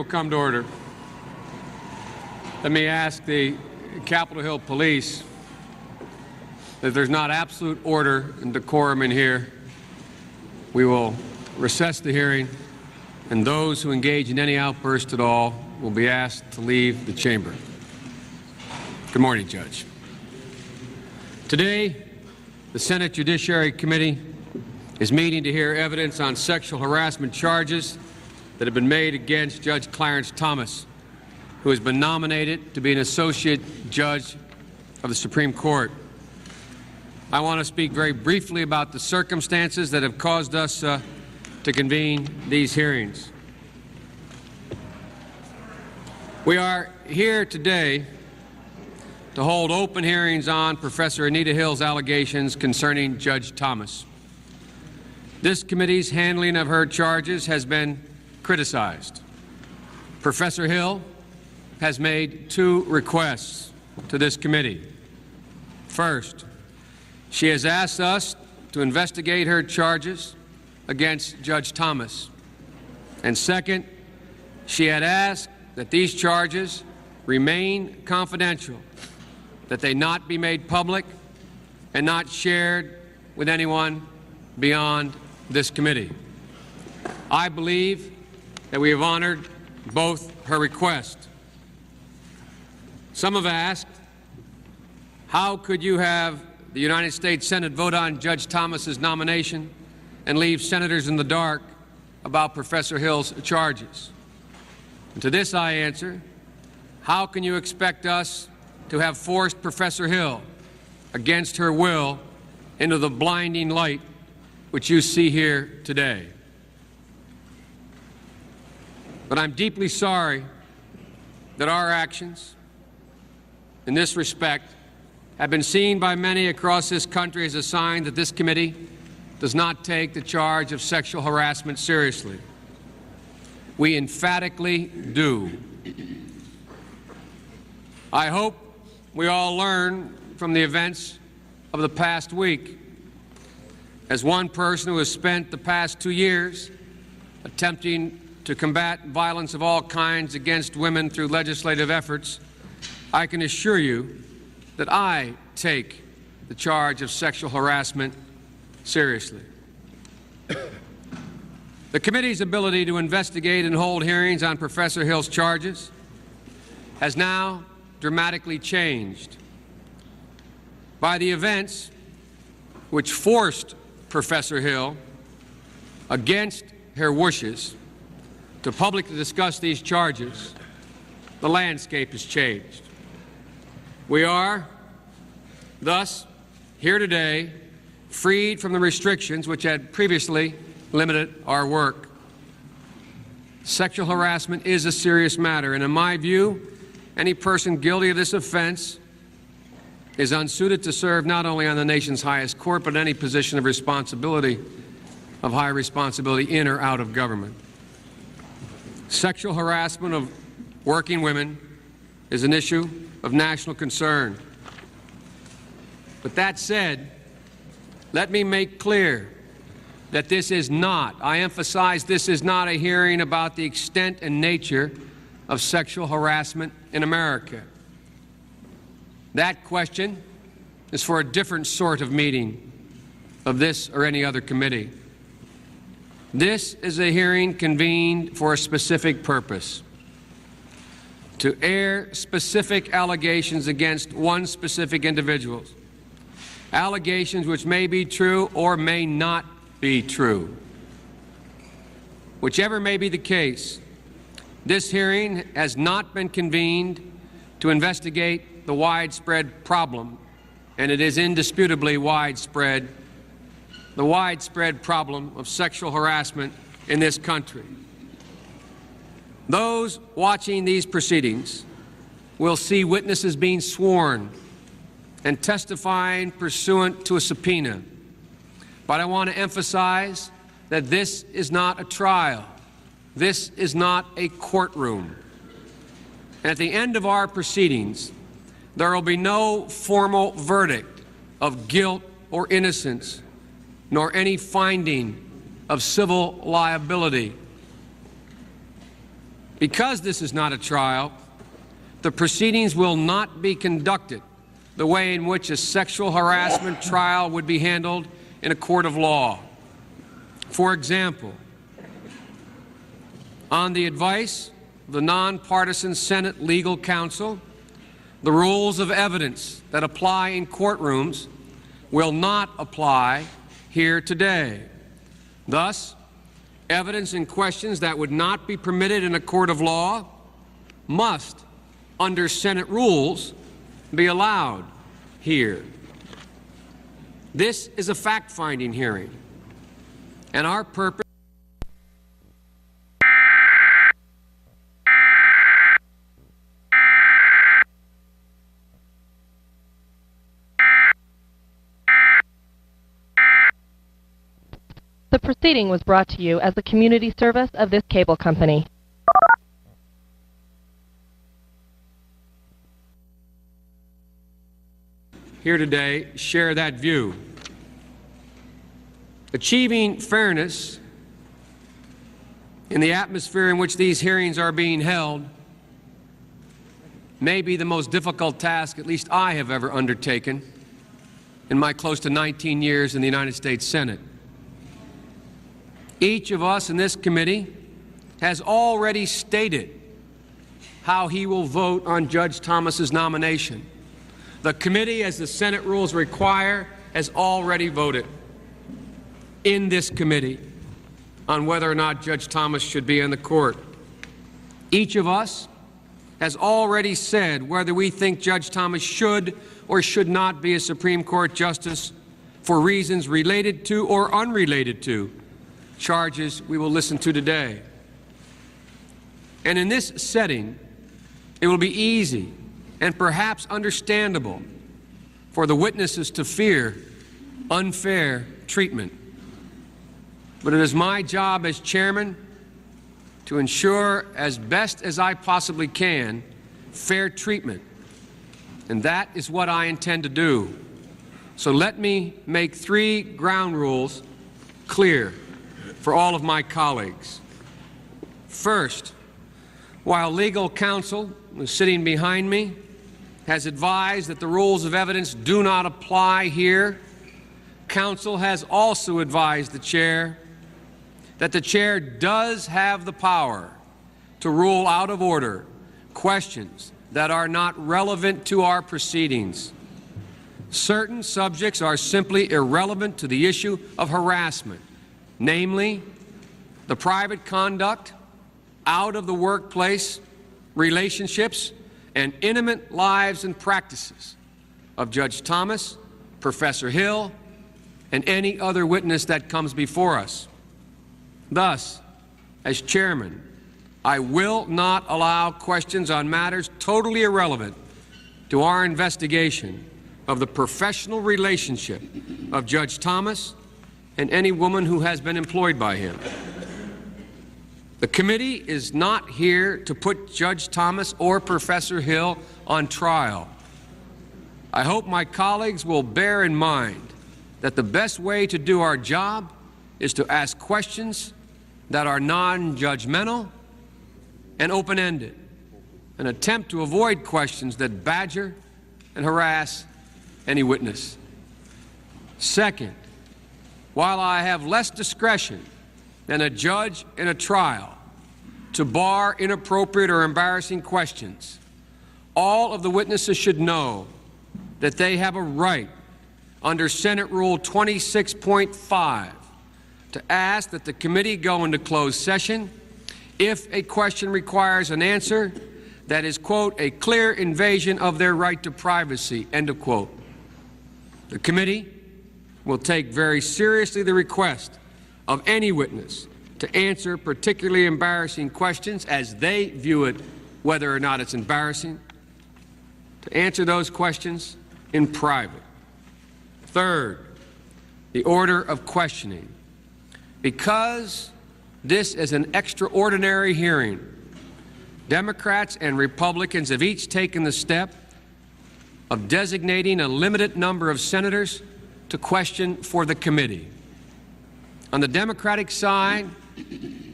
come to order. Let me ask the Capitol Hill Police that if there's not absolute order and decorum in here, we will recess the hearing, and those who engage in any outburst at all will be asked to leave the chamber. Good morning, Judge. Today, the Senate Judiciary Committee is meeting to hear evidence on sexual harassment charges that have been made against Judge Clarence Thomas, who has been nominated to be an associate judge of the Supreme Court. I want to speak very briefly about the circumstances that have caused us to convene these hearings. We are here today to hold open hearings on Professor Anita Hill's allegations concerning Judge Thomas. This committee's handling of her charges has been criticized. Professor Hill has made two requests to this committee. First, she has asked us to investigate her charges against Judge Thomas. And second, she had asked that these charges remain confidential, that they not be made public and not shared with anyone beyond this committee. I believe that we have honored both her requests. Some have asked, how could you have the United States Senate vote on Judge Thomas's nomination and leave senators in the dark about Professor Hill's charges? And to this I answer, how can you expect us to have forced Professor Hill, against her will, into the blinding light which you see here today? But I'm deeply sorry that our actions in this respect have been seen by many across this country as a sign that this committee does not take the charge of sexual harassment seriously. We emphatically do. I hope we all learn from the events of the past week. As one person who has spent the past 2 years attempting to combat violence of all kinds against women through legislative efforts, I can assure you that I take the charge of sexual harassment seriously. The committee's ability to investigate and hold hearings on Professor Hill's charges has now dramatically changed by the events which forced Professor Hill, against her wishes, to publicly discuss these charges. The landscape has changed. We are, thus, here today, freed from the restrictions which had previously limited our work. Sexual harassment is a serious matter, and in my view, any person guilty of this offense is unsuited to serve not only on the nation's highest court, but any position of responsibility, of high responsibility in or out of government. Sexual harassment of working women is an issue of national concern. But that said, let me make clear that this is not, I emphasize, this is not a hearing about the extent and nature of sexual harassment in America. That question is for a different sort of meeting of this or any other committee. This is a hearing convened for a specific purpose: to air specific allegations against one specific individual, allegations which may be true or may not be true. Whichever may be the case, this hearing has not been convened to investigate the widespread problem, and it is indisputably widespread, the widespread problem of sexual harassment in this country. Those watching these proceedings will see witnesses being sworn and testifying pursuant to a subpoena. But I want to emphasize that this is not a trial. This is not a courtroom. And at the end of our proceedings, there will be no formal verdict of guilt or innocence, nor any finding of civil liability. Because this is not a trial, the proceedings will not be conducted the way in which a sexual harassment trial would be handled in a court of law. For example, on the advice of the nonpartisan Senate Legal Counsel, the rules of evidence that apply in courtrooms will not apply here today. Thus, evidence in questions that would not be permitted in a court of law must, under Senate rules, be allowed here. This is a fact-finding hearing, and our purpose The proceeding was brought to you as a community service of this cable company. here today share that view. Achieving fairness in the atmosphere in which these hearings are being held may be the most difficult task at least I have ever undertaken in my close to 19 years in the United States Senate. Each of us in this committee has already stated how he will vote on Judge Thomas's nomination. The committee, as the Senate rules require, has already voted in this committee on whether or not Judge Thomas should be in the court. Each of us has already said whether we think Judge Thomas should or should not be a Supreme Court justice for reasons related to or unrelated to charges we will listen to today. And in this setting, it will be easy and perhaps understandable for the witnesses to fear unfair treatment. But it is my job as chairman to ensure, as best as I possibly can, fair treatment. And that is what I intend to do. So let me make 3 ground rules clear for all of my colleagues. First, while legal counsel, who's sitting behind me, has advised that the rules of evidence do not apply here, counsel has also advised the chair that the chair does have the power to rule out of order questions that are not relevant to our proceedings. Certain subjects are simply irrelevant to the issue of harassment, namely the private conduct, out of the workplace relationships, and intimate lives and practices of Judge Thomas, Professor Hill, and any other witness that comes before us. Thus, as chairman, I will not allow questions on matters totally irrelevant to our investigation of the professional relationship of Judge Thomas and any woman who has been employed by him. The committee is not here to put Judge Thomas or Professor Hill on trial. I hope my colleagues will bear in mind that the best way to do our job is to ask questions that are non-judgmental and open-ended, and attempt to avoid questions that badger and harass any witness. Second, while I have less discretion than a judge in a trial to bar inappropriate or embarrassing questions, all of the witnesses should know that they have a right under Senate Rule 26.5 to ask that the committee go into closed session if a question requires an answer that is, quote, a clear invasion of their right to privacy, end of quote. The committee will take very seriously the request of any witness to answer particularly embarrassing questions as they view it, whether or not it's embarrassing, to answer those questions in private. Third, the order of questioning. Because this is an extraordinary hearing, Democrats and Republicans have each taken the step of designating a limited number of senators to question for the committee. On the Democratic side,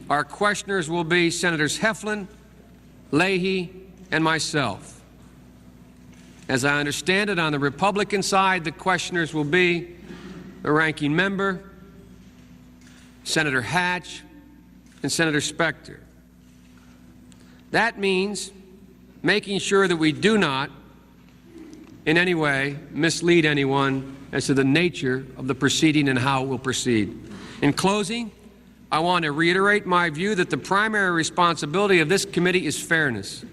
our questioners will be Senators Heflin Leahy, and myself. As I understand it, on the Republican side, the questioners will be the ranking member, Senator Hatch, and Senator Specter. That means making sure that we do not in any way mislead anyone as to the nature of the proceeding and how it will proceed. In closing, I want to reiterate my view that the primary responsibility of this committee is fairness.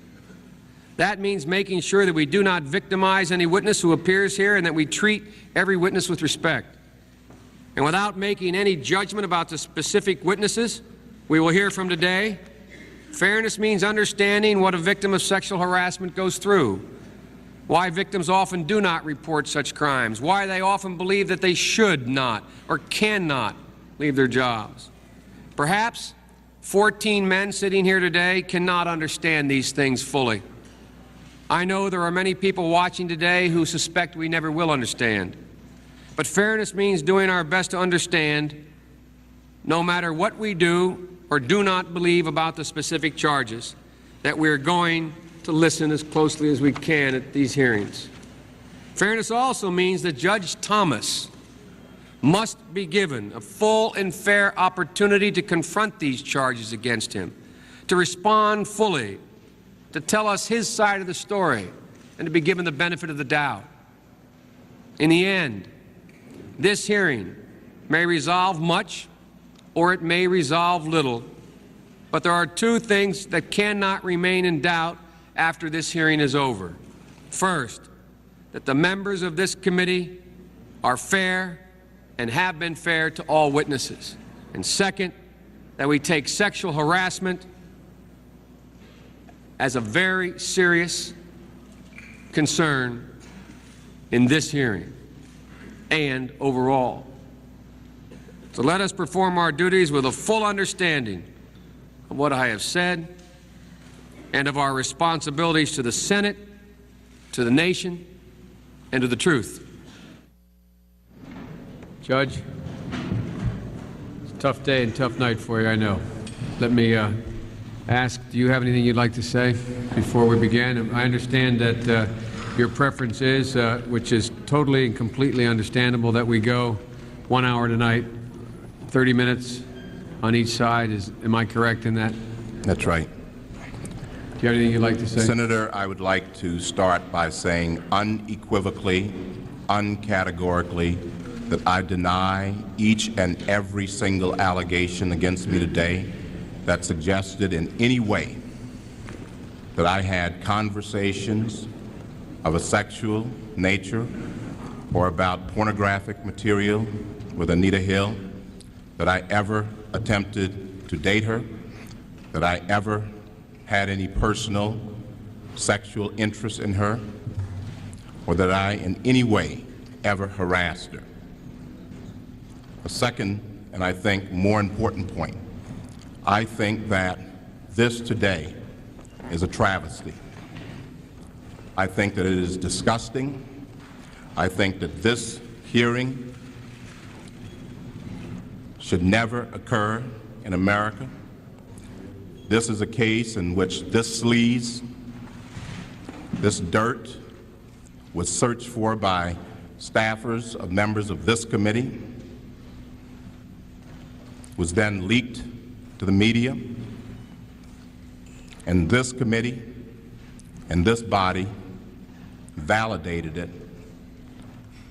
That means making sure that we do not victimize any witness who appears here and that we treat every witness with respect. And without making any judgment about the specific witnesses we will hear from today, fairness means understanding what a victim of sexual harassment goes through, why victims often do not report such crimes, why they often believe that they should not or cannot leave their jobs. Perhaps 14 men sitting here today cannot understand these things fully. I know there are many people watching today who suspect we never will understand. But fairness means doing our best to understand, no matter what we do or do not believe about the specific charges, that we are going to listen as closely as we can at these hearings. Fairness also means that Judge Thomas must be given a full and fair opportunity to confront these charges against him, to respond fully, to tell us his side of the story, and to be given the benefit of the doubt. In the end, this hearing may resolve much or it may resolve little, but there are two things that cannot remain in doubt after this hearing is over. First, that the members of this committee are fair and have been fair to all witnesses. And second, that we take sexual harassment as a very serious concern in this hearing and overall. So let us perform our duties with a full understanding of what I have said and of our responsibilities to the Senate, to the nation, and to the truth. Judge, it's a tough day and tough night for you, I know. Let me ask, do you have anything you'd like to say before we begin? I understand that your preference is, which is totally and completely understandable, that we go 1 hour tonight, 30 minutes on each side. Am I correct in that? That's right. Do you have anything you'd like to say? Senator, I would like to start by saying unequivocally, uncategorically, that I deny each and every single allegation against me today that suggested in any way that I had conversations of a sexual nature or about pornographic material with Anita Hill, that I ever attempted to date her, that I ever had any personal sexual interest in her, or that I in any way ever harassed her. A second, and I think more important point, I think that this today is a travesty. I think that it is disgusting. I think that this hearing should never occur in America. This is a case in which this sleaze, this dirt, was searched for by staffers of members of this committee, was then leaked to the media, and this committee and this body validated it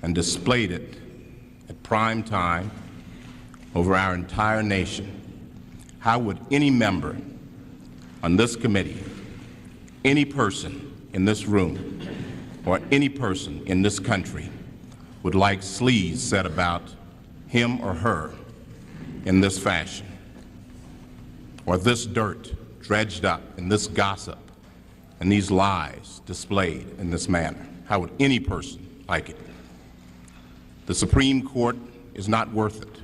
and displayed it at prime time over our entire nation. How would any member on this committee, any person in this room, or any person in this country would like sleaze said about him or her in this fashion, or this dirt dredged up, and this gossip and these lies displayed in this manner? How would any person like it? The Supreme Court is not worth it.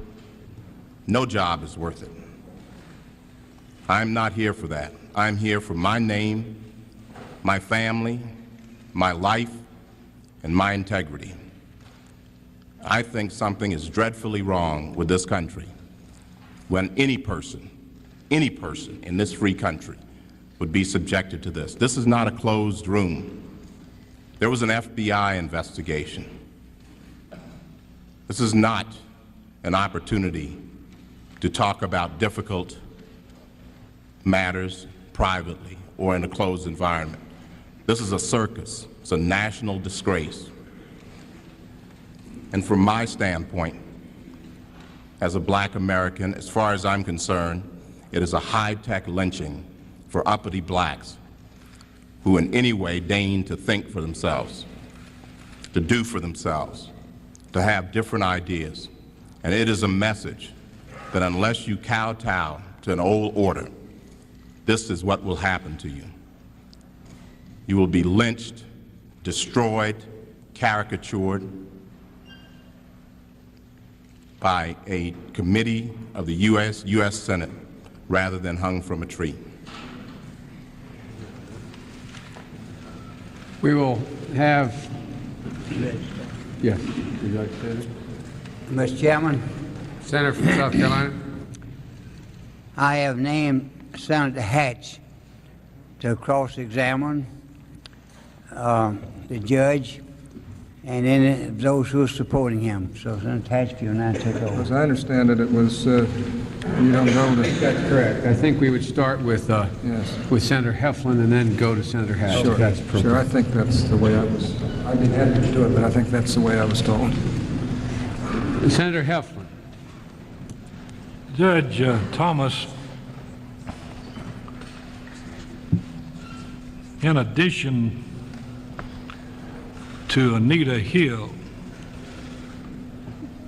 No job is worth it. I'm not here for that. I'm here for my name, my family, my life, and my integrity. I think something is dreadfully wrong with this country when any person in this free country would be subjected to this. This is not a closed room. There was an FBI investigation. This is not an opportunity to talk about difficult matters privately or in a closed environment. This is a circus. It's a national disgrace. And from my standpoint, as a black American, as far as I'm concerned, it is a high-tech lynching for uppity blacks who in any way deign to think for themselves, to do for themselves, to have different ideas. And it is a message that unless you kowtow to an old order, this is what will happen to you. You will be lynched, destroyed, caricatured by a committee of the U.S. Senate rather than hung from a tree. We will have, yes, would you like to say that? Mr. Chairman, Senator from South Carolina. I have named Senator Hatch to cross-examine the judge and any of those who are supporting him. So Senator Hatch, if you'll now take over. As I understand it, it was you don't go to. That's correct. I think we would start with Yes. with Senator Heflin and then go to Senator Hatch. Sure. If that's appropriate. Sure. I think that's the way I was. I'd be happy to do it, but I think that's the way I was told. Senator Heflin. Judge Thomas, in addition to Anita Hill,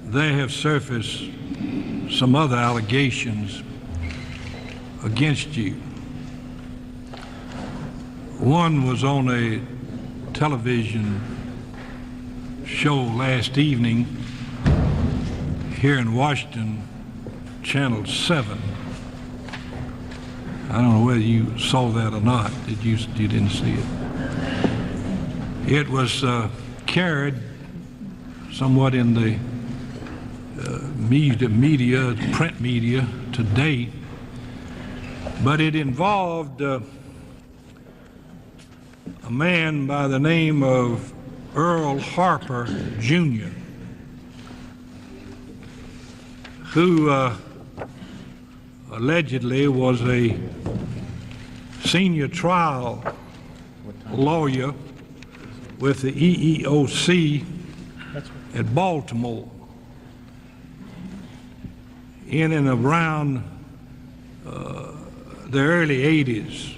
there have surfaced some other allegations against you. One was on a television show last evening here in Washington, Channel 7. I don't know whether you saw that or not. You didn't see it. It was carried somewhat in the media, print media today, but it involved a man by the name of Earl Harper, Jr., who allegedly was a senior trial lawyer with the EEOC at Baltimore in and around the early 80s.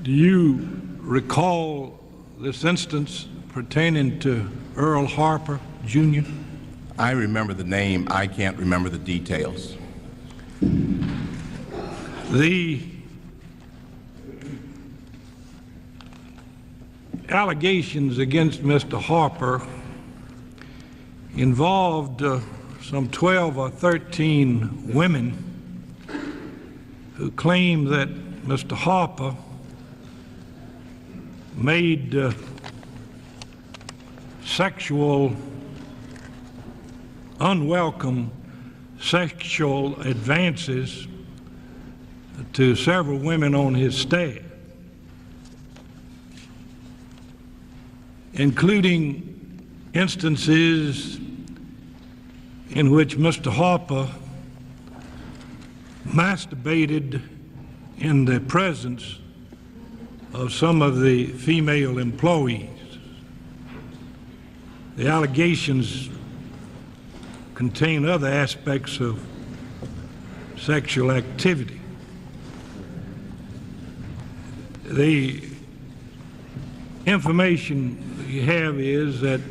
Do you recall this instance pertaining to Earl Harper, Jr.? I remember the name. I can't remember the details. The allegations against Mr. Harper involved some 12 or 13 women who claimed that Mr. Harper made unwelcome sexual advances to several women on his staff, including instances in which Mr. Harper masturbated in the presence of some of the female employees. The allegations contain other aspects of sexual activity. The information you have is that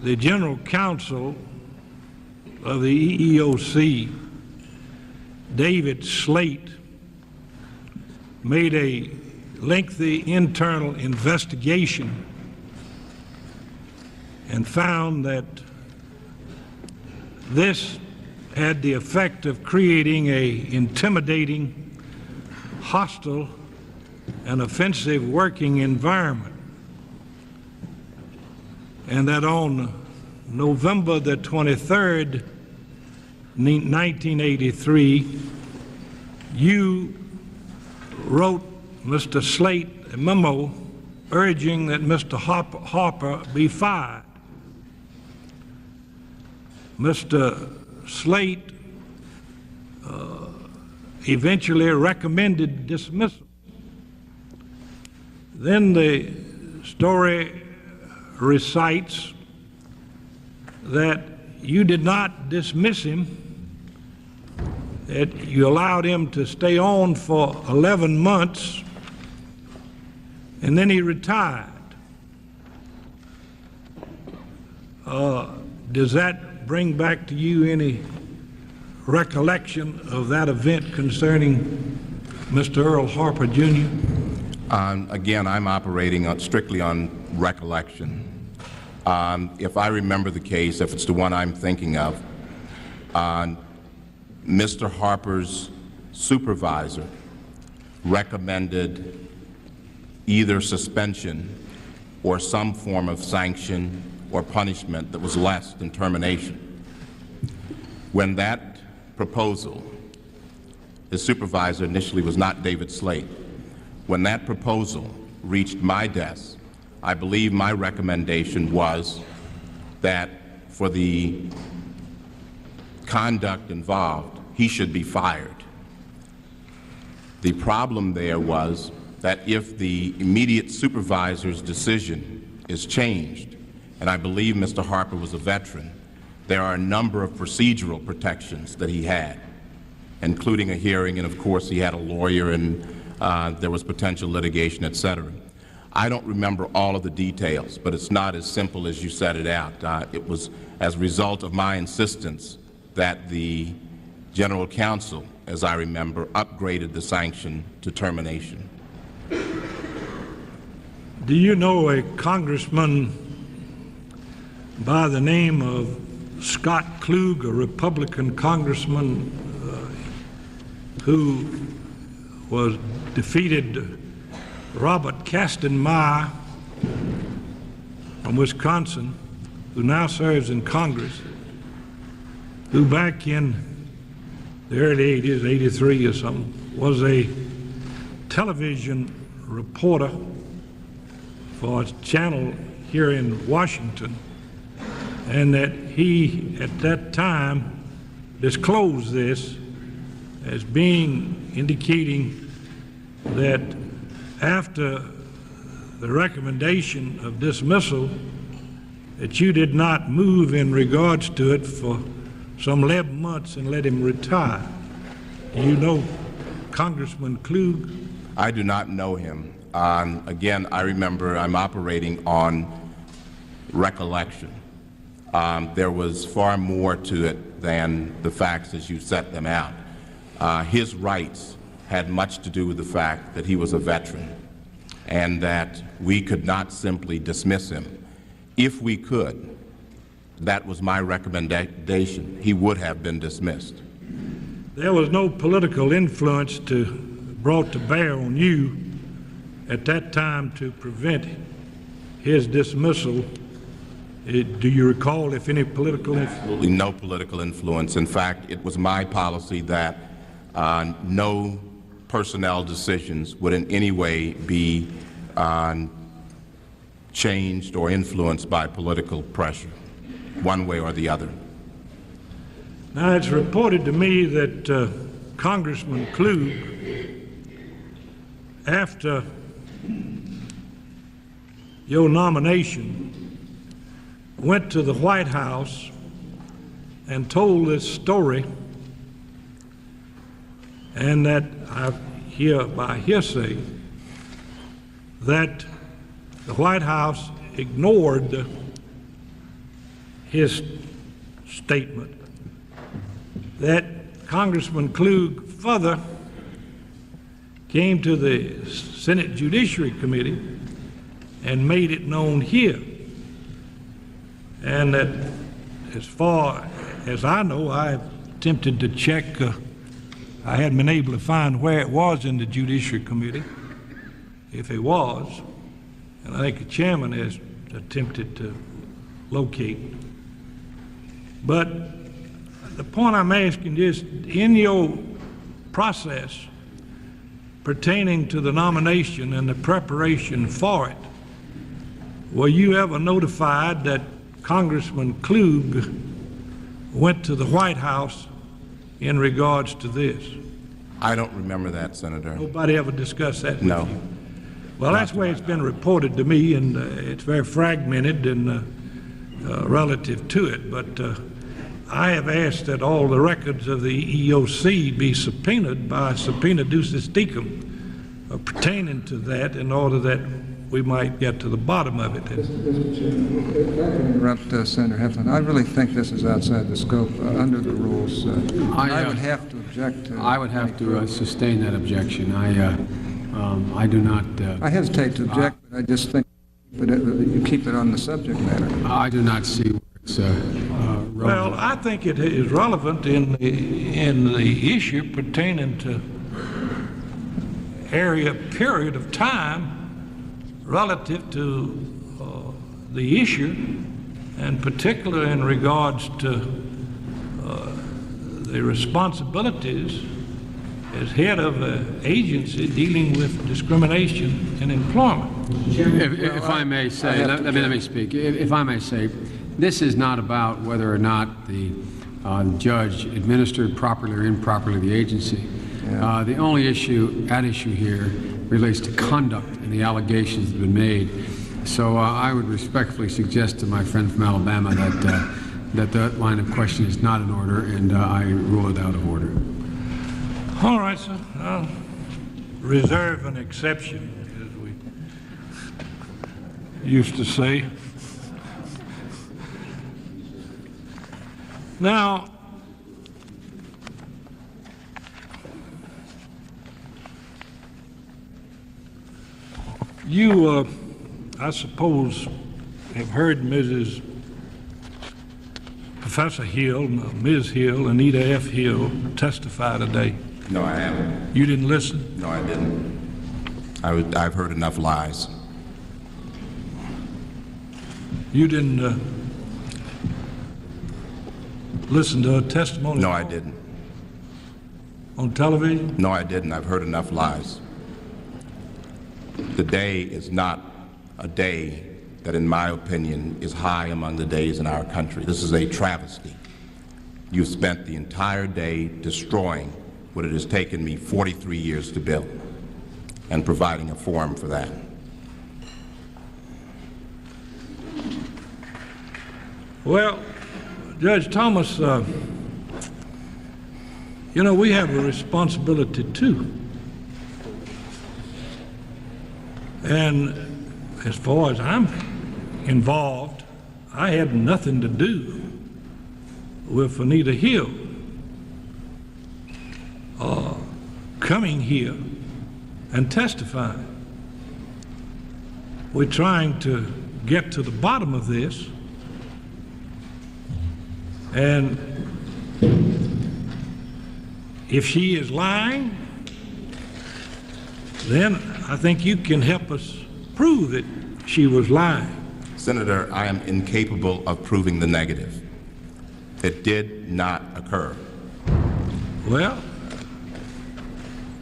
the General Counsel of the EEOC, David Slate, made a lengthy internal investigation and found that this had the effect of creating an intimidating, hostile, and offensive working environment, and that on November the 23rd, 1983, you wrote Mr. Slate a memo urging that Mr. Harper be fired. Mr. Slate eventually recommended dismissal. Then the story recites that you did not dismiss him, that you allowed him to stay on for 11 months, and then he retired. Does that bring back to you any recollection of that event concerning Mr. Earl Harper, Jr.? Again, I'm operating strictly on recollection. If I remember the case, if it's the one I'm thinking of, Mr. Harper's supervisor recommended either suspension or some form of sanction or punishment that was less than termination. When that proposal, his supervisor initially was not David Slate. When that proposal reached my desk, I believe my recommendation was that for the conduct involved, he should be fired. The problem there was that if the immediate supervisor's decision is changed, and I believe Mr. Harper was a veteran, there are a number of procedural protections that he had, including a hearing, and of course he had a lawyer, and there was potential litigation, etc. I don't remember all of the details, but it's not as simple as you set it out. It was as a result of my insistence that the General Counsel, as I remember, upgraded the sanction to termination. Do you know a congressman by the name of Scott Klug, a Republican congressman who was defeated Robert Kastenmeier from Wisconsin, who now serves in Congress, who back in the early 80s, 83 or something, was a television reporter for a channel here in Washington, and that he, at that time, disclosed this as being indicating that after the recommendation of dismissal, that you did not move in regards to it for some 11 months and let him retire. Do you know Congressman Klug? I do not know him. Again, I remember I'm operating on recollection. There was far more to it than the facts as you set them out. His rights had much to do with the fact that he was a veteran and that we could not simply dismiss him. If we could, that was my recommendation, he would have been dismissed. There was no political influence brought to bear on you at that time to prevent his dismissal. Do you recall if any political influence? Absolutely no political influence. In fact, it was my policy that no personnel decisions would in any way be changed or influenced by political pressure, one way or the other. Now, it's reported to me that Congressman Klug, after your nomination, went to the White House and told this story, and that I hear by hearsay that the White House ignored his statement, that Congressman Klug further came to the Senate Judiciary Committee and made it known here, and that as far as I know, I've attempted to check, I hadn't been able to find where it was in the Judiciary Committee, if it was, and I think the chairman has attempted to locate. But the point I'm asking is, in your process pertaining to the nomination and the preparation for it, were you ever notified that Congressman Klug went to the White House in regards to this? I don't remember that, Senator. Nobody ever discussed that with No. you? Well, that's the way it's been reported to me, and it's very fragmented and relative to it. But I have asked that all the records of the EEOC be subpoenaed by subpoena ducis tecum pertaining to that, in order that we might get to the bottom of it. Interrupt Senator Heflin. I really think this is outside the scope under the rules. I would have to object to. I would have to sustain that objection. I do not. I hesitate to object, but I just think that you keep it on the subject matter. I do not see where it's relevant. Well, I think it is relevant in the issue pertaining to period of time relative to the issue, and particularly in regards to the responsibilities as head of an agency dealing with discrimination in employment. If I may say, let me speak. If I may say, this is not about whether or not the judge administered properly or improperly the agency. The only issue here relates to conduct and the allegations that have been made. So I would respectfully suggest to my friend from Alabama that line of question is not in order, and I rule it out of order. All right, sir. I'll reserve an exception, as we used to say. Now, you, I suppose, have heard Professor Hill, Ms. Hill, Anita F. Hill, testify today. No, I haven't. You didn't listen? No, I didn't. I've heard enough lies. You didn't listen to her testimony? No, I didn't. On television? No, I didn't. I've heard enough lies. The day is not a day that, in my opinion, is high among the days in our country. This is a travesty. You've spent the entire day destroying what it has taken me 43 years to build, and providing a forum for that. Well, Judge Thomas, you know, we have a responsibility too. And as far as I'm involved, I had nothing to do with Anita Hill coming here and testifying. We're trying to get to the bottom of this, and if she is lying, then I think you can help us prove that she was lying. Senator, I am incapable of proving the negative. It did not occur. Well,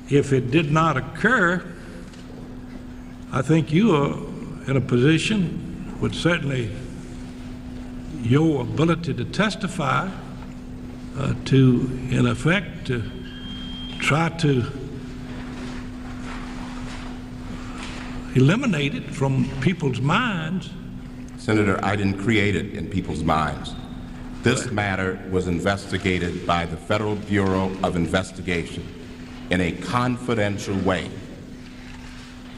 if it did not occur, I think you are in a position with certainly your ability to testify to, in effect, to try to eliminate it from people's minds. Senator, I didn't create it in people's minds. This matter was investigated by the Federal Bureau of Investigation in a confidential way.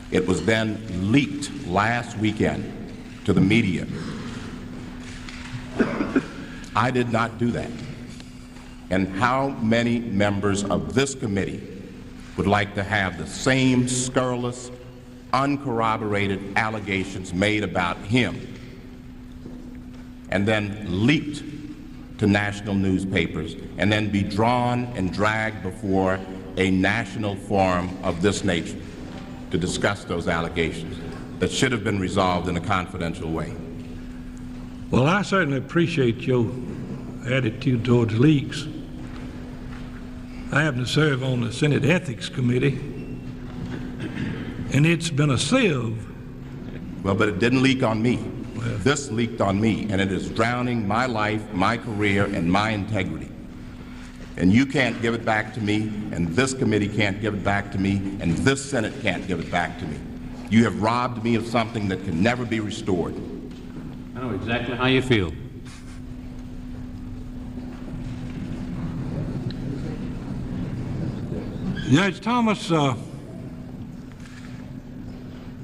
It was then leaked last weekend to the media. I did not do that. And how many members of this committee would like to have the same scurrilous, uncorroborated allegations made about him and then leaked to national newspapers and then be drawn and dragged before a national forum of this nature to discuss those allegations that should have been resolved in a confidential way? Well, I certainly appreciate your attitude towards leaks. I happen to serve on the Senate Ethics Committee, and it's been a sieve. Well, but it didn't leak on me. This leaked on me, and it is drowning my life, my career, and my integrity. And you can't give it back to me, and this committee can't give it back to me, and this Senate can't give it back to me. You have robbed me of something that can never be restored. I know exactly how you feel. Judge Thomas,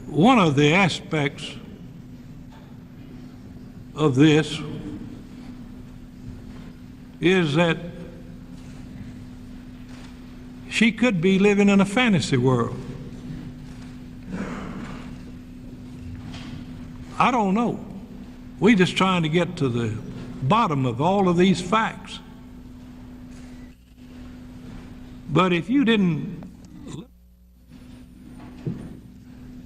one of the aspects of this is that she could be living in a fantasy world. I don't know. We're just trying to get to the bottom of all of these facts. But if you didn't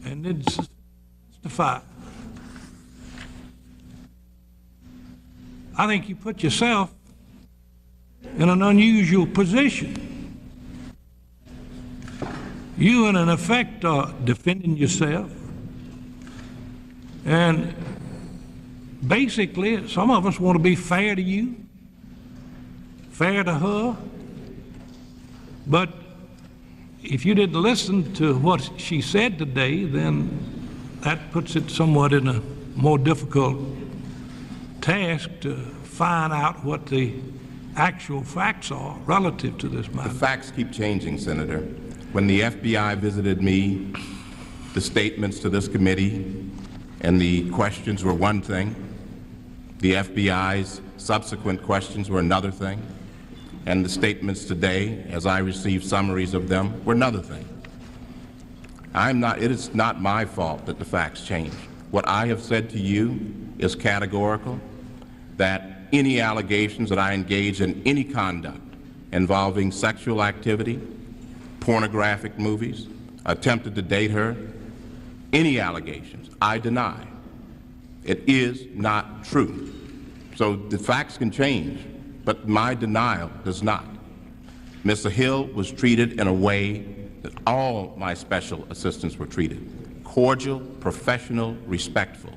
and then justify, I think you put yourself in an unusual position. You, in effect, are defending yourself. And basically, some of us want to be fair to you, fair to her. But if you didn't listen to what she said today, then that puts it somewhat in a more difficult task to find out what the actual facts are relative to this matter. The facts keep changing, Senator. When the FBI visited me, the statements to this committee and the questions were one thing. The FBI's subsequent questions were another thing. And the statements today, as I received summaries of them, were another thing. It is not my fault that the facts change. What I have said to you is categorical, that any allegations that I engage in any conduct involving sexual activity, pornographic movies, attempted to date her, any allegations, I deny. It is not true. So the facts can change, but my denial does not. Mr. Hill was treated in a way that all my special assistants were treated. Cordial, professional, respectful.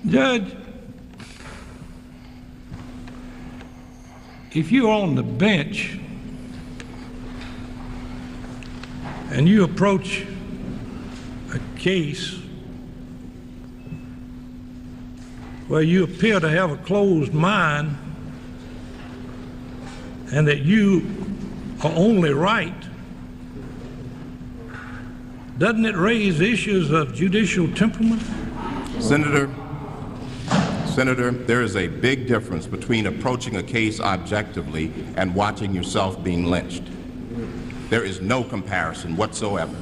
Judge, if you're on the bench and you approach a case where you appear to have a closed mind and that you are only right, doesn't it raise issues of judicial temperament? Senator, there is a big difference between approaching a case objectively and watching yourself being lynched. There is no comparison whatsoever.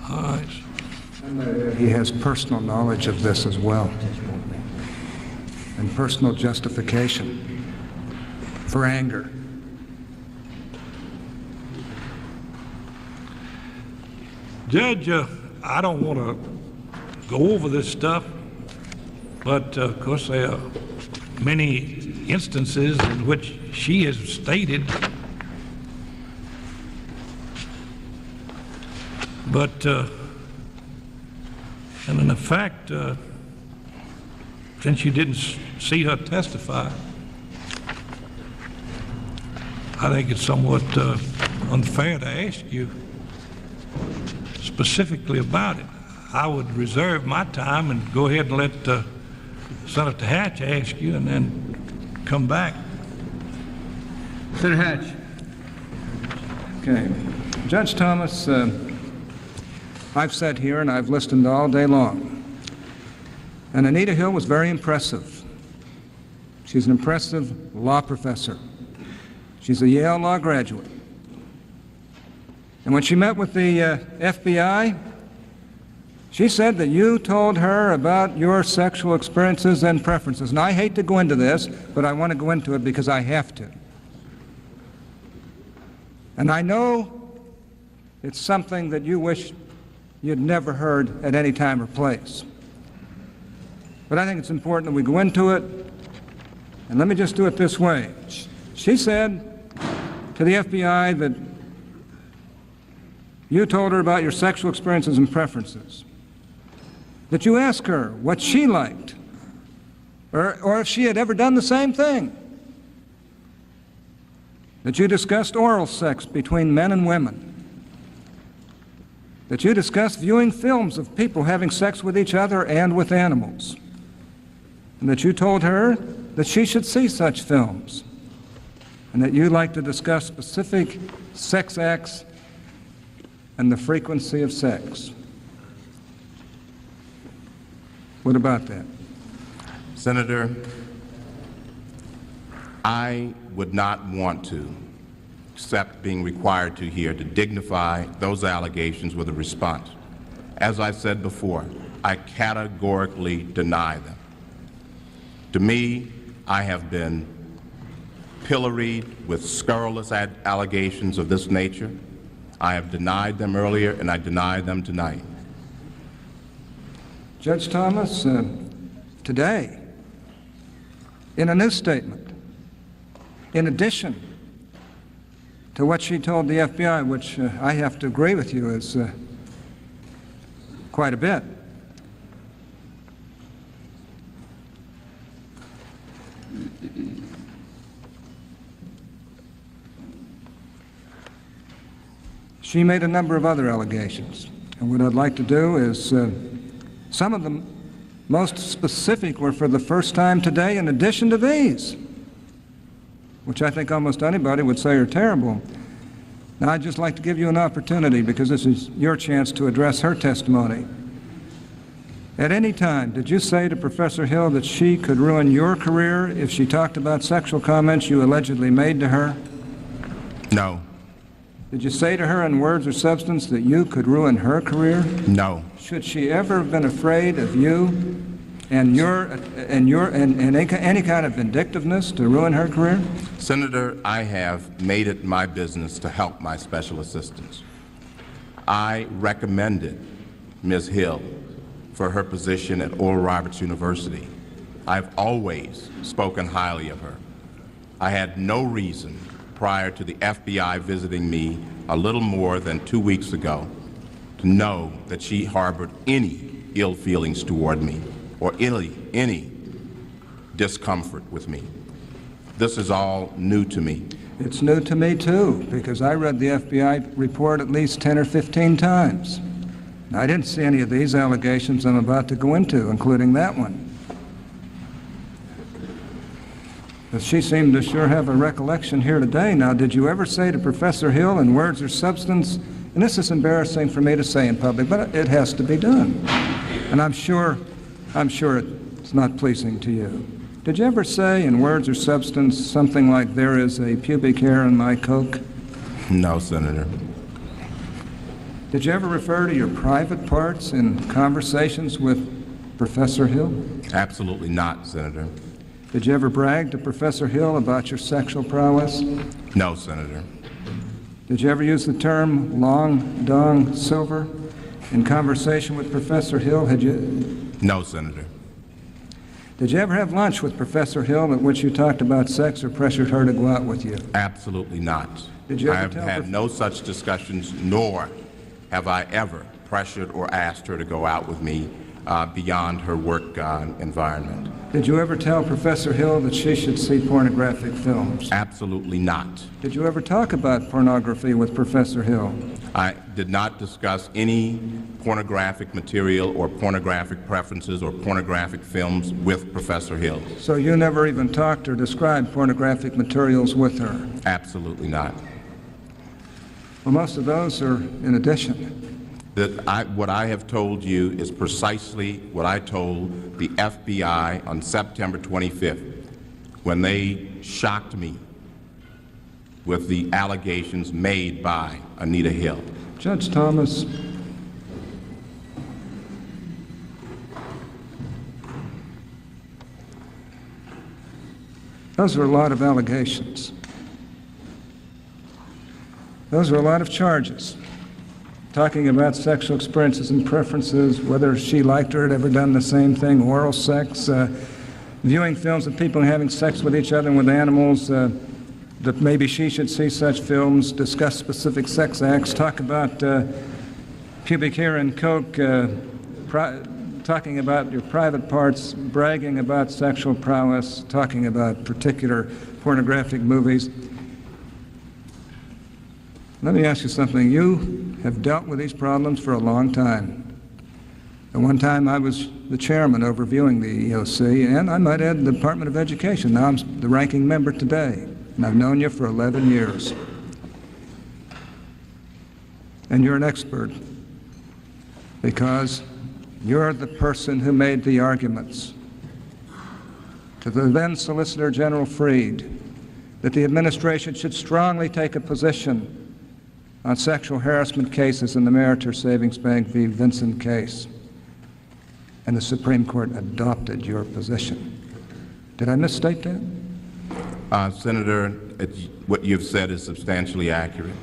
All right. He has personal knowledge of this as well, and personal justification for anger. Judge, I don't want to go over this stuff, but of course there are many instances in which she has stated, but and in effect, since you didn't see her testify, I think it's somewhat unfair to ask you specifically about it. I would reserve my time and go ahead and let Senator Hatch ask you and then come back. Senator Hatch. Okay. Judge Thomas, I've sat here and I've listened all day long. And Anita Hill was very impressive. She's an impressive law professor. She's a Yale Law graduate. And when she met with the FBI, she said that you told her about your sexual experiences and preferences. And I hate to go into this, but I want to go into it because I have to. And I know it's something that you wish you'd never heard at any time or place. But I think it's important that we go into it, and let me just do it this way. She said to the FBI that you told her about your sexual experiences and preferences, that you asked her what she liked, or if she had ever done the same thing, that you discussed oral sex between men and women, that you discussed viewing films of people having sex with each other and with animals, and that you told her that she should see such films, and that you like to discuss specific sex acts and the frequency of sex. What about that? Senator, I would not want to accept being required to here to dignify those allegations with a response. As I said before, I categorically deny them. To me, I have been pilloried with scurrilous allegations of this nature. I have denied them earlier, and I deny them tonight. Judge Thomas, today, in a new statement, in addition to what she told the FBI, which I have to agree with you is quite a bit, she made a number of other allegations. And what I'd like to do is, some of them most specific were for the first time today in addition to these, which I think almost anybody would say are terrible. Now, I'd just like to give you an opportunity, because this is your chance to address her testimony. At any time, did you say to Professor Hill that she could ruin your career if she talked about sexual comments you allegedly made to her? No. Did you say to her in words or substance that you could ruin her career? No. Should she ever have been afraid of you and any kind of vindictiveness to ruin her career? Senator, I have made it my business to help my special assistants. I recommended Ms. Hill for her position at Oral Roberts University. I've always spoken highly of her. I had no reason prior to the FBI visiting me a little more than 2 weeks ago to know that she harbored any ill feelings toward me or any discomfort with me. This is all new to me. It's new to me too, because I read the FBI report at least 10 or 15 times. I didn't see any of these allegations I'm about to go into, including that one. But she seemed to sure have a recollection here today. Now, did you ever say to Professor Hill in words or substance, and this is embarrassing for me to say in public, but it has to be done, and I'm sure it's not pleasing to you. Did you ever say in words or substance something like, "There is a pubic hair in my Coke"? No, Senator. Did you ever refer to your private parts in conversations with Professor Hill? Absolutely not, Senator. Did you ever brag to Professor Hill about your sexual prowess? No, Senator. Did you ever use the term long dong silver in conversation with Professor Hill? No, Senator. Did you ever have lunch with Professor Hill at which you talked about sex or pressured her to go out with you? Absolutely not. Did you ever I have tell had no such discussions, nor have I ever pressured or asked her to go out with me beyond her work environment. Did you ever tell Professor Hill that she should see pornographic films? Absolutely not. Did you ever talk about pornography with Professor Hill? I did not discuss any pornographic material or pornographic preferences or pornographic films with Professor Hill. So you never even talked or described pornographic materials with her? Absolutely not. Well, most of those are in addition. What I have told you is precisely what I told the FBI on September 25th when they shocked me with the allegations made by Anita Hill. Judge Thomas, those are a lot of allegations. Those are a lot of charges. talking about sexual experiences and preferences, whether she liked or had ever done the same thing, oral sex, viewing films of people having sex with each other and with animals, that maybe she should see such films, discuss specific sex acts, talk about pubic hair and coke, talking about your private parts, bragging about sexual prowess, talking about particular pornographic movies. Let me ask you something. You have dealt with these problems for a long time. At one time I was the chairman overviewing the EEOC, and I might add the Department of Education. Now I'm the ranking member today, and I've known you for 11 years. And you're an expert because you're the person who made the arguments to the then Solicitor General Freed that the administration should strongly take a position on sexual harassment cases in the Meritor Savings Bank v. Vinson case. And the Supreme Court adopted your position. Did I misstate that? Senator, what you've said is substantially accurate.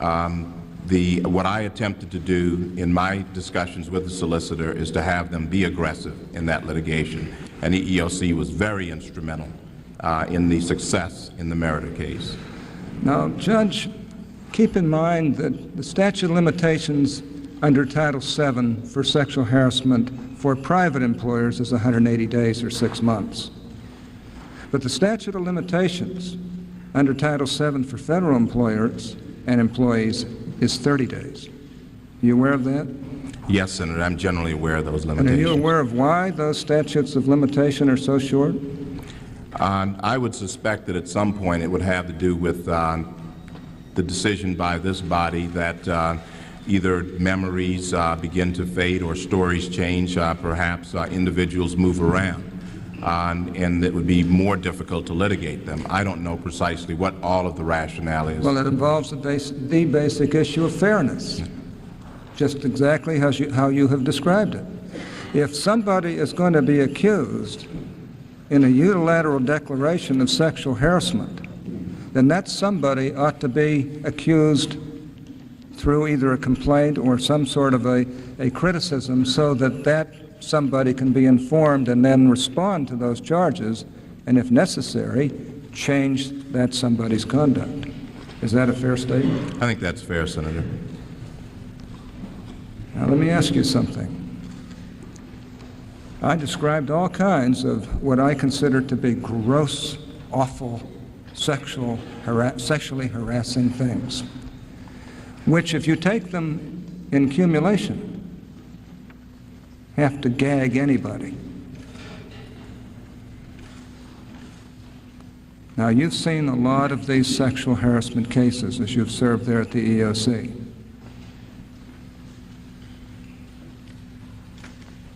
What I attempted to do in my discussions with the solicitor is to have them be aggressive in that litigation, and the EEOC was very instrumental in the success in the Meritor case. Now, Judge, keep in mind that the statute of limitations under Title VII for sexual harassment for private employers is 180 days or 6 months. But the statute of limitations under Title VII for federal employers and employees is 30 days. Are you aware of that? Yes, Senator, I'm generally aware of those limitations. And are you aware of why those statutes of limitation are so short? I would suspect that at some point it would have to do with the decision by this body that either memories begin to fade or stories change, perhaps individuals move around, and it would be more difficult to litigate them. I don't know precisely what all of the rationale is. Well, it involves the basic issue of fairness, just exactly how you have described it. If somebody is going to be accused in a unilateral declaration of sexual harassment, then that somebody ought to be accused through either a complaint or some sort of a criticism so that somebody can be informed and then respond to those charges, and if necessary, change that somebody's conduct. Is that a fair statement? I think that's fair, Senator. Now let me ask you something. I described all kinds of what I consider to be gross, awful, sexually harassing things, which, if you take them in cumulation, have to gag anybody. Now, you've seen a lot of these sexual harassment cases as you've served there at the EEOC.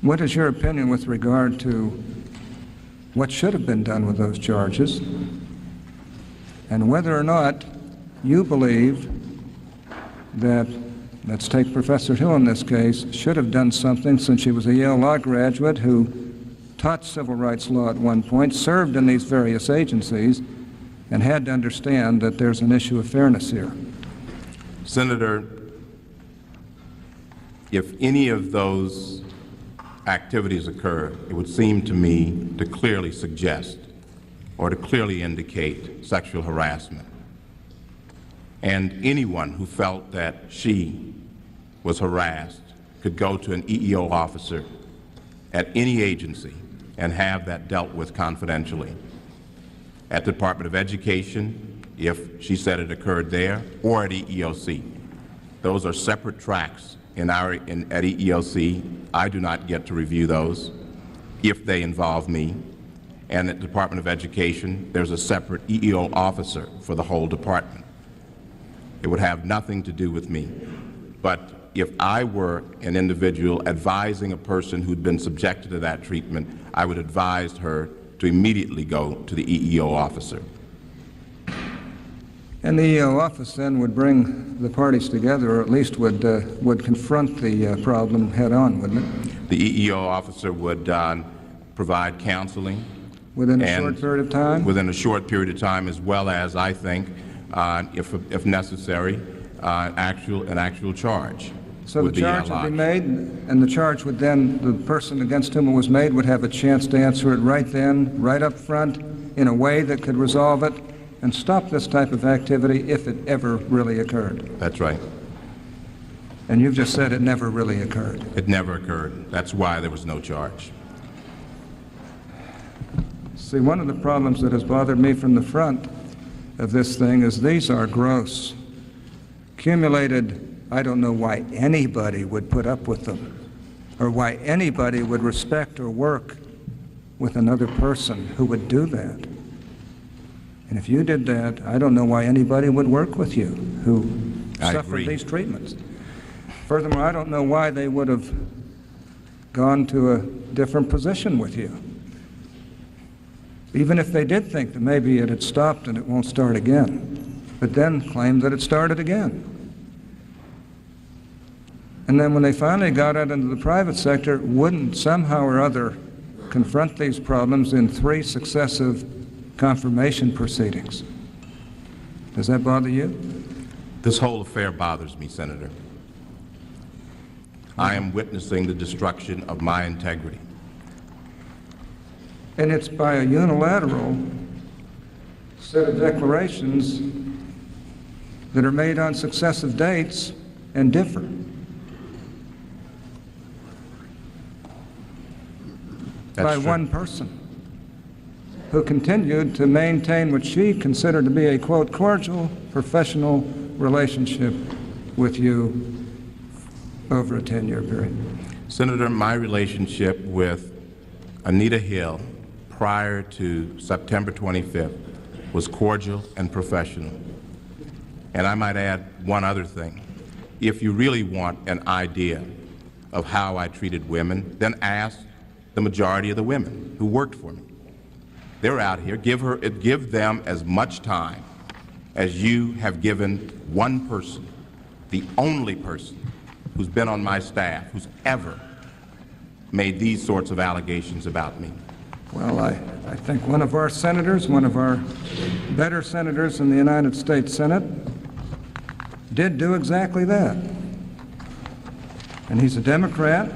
What is your opinion with regard to what should have been done with those charges, and whether or not you believe that, let's take Professor Hill in this case, should have done something, since she was a Yale Law graduate who taught civil rights law at one point, served in these various agencies, and had to understand that there's an issue of fairness here? Senator, if any of those activities occur, it would seem to me to clearly suggest or to clearly indicate sexual harassment. And anyone who felt that she was harassed could go to an EEO officer at any agency and have that dealt with confidentially. At the Department of Education, if she said it occurred there, or at EEOC. Those are separate tracks at EEOC. I do not get to review those if they involve me. And at the Department of Education, there's a separate EEO officer for the whole department. It would have nothing to do with me. But if I were an individual advising a person who'd been subjected to that treatment, I would advise her to immediately go to the EEO officer. And the EEO office then would bring the parties together, or at least would confront the problem head on, wouldn't it? The EEO officer would provide counseling. Within a short period of time? Within a short period of time, as well as, I think, if necessary, an actual charge. So the would be charge would be lodged. made, and the charge would then, the person against whom it was made would have a chance to answer it right then, right up front, in a way that could resolve it and stop this type of activity if it ever really occurred. That's right. And you've just said it never really occurred. It never occurred. That's why there was no charge. See, one of the problems that has bothered me from the front of this thing is these are gross, accumulated. I don't know why anybody would put up with them, or why anybody would respect or work with another person who would do that. And if you did that, I don't know why anybody would work with you who suffered these treatments. Furthermore, I don't know why they would have gone to a different position with you, even if they did think that maybe it had stopped and it won't start again, but then claimed that it started again. And then when they finally got out into the private sector, wouldn't somehow or other confront these problems in 3 successive confirmation proceedings. Does that bother you? This whole affair bothers me, Senator. I am witnessing the destruction of my integrity. And it's by a unilateral set of declarations that are made on successive dates and differ. By one person who continued to maintain what she considered to be a, quote, cordial professional relationship with you over a 10-year period. Senator, my relationship with Anita Hill prior to September 25th was cordial and professional. And I might add one other thing. If you really want an idea of how I treated women, then ask the majority of the women who worked for me. They're out here. Give them as much time as you have given one person, the only person who's been on my staff who's ever made these sorts of allegations about me. Well, I think one of our senators, one of our better senators in the United States Senate, did do exactly that. And he's a Democrat.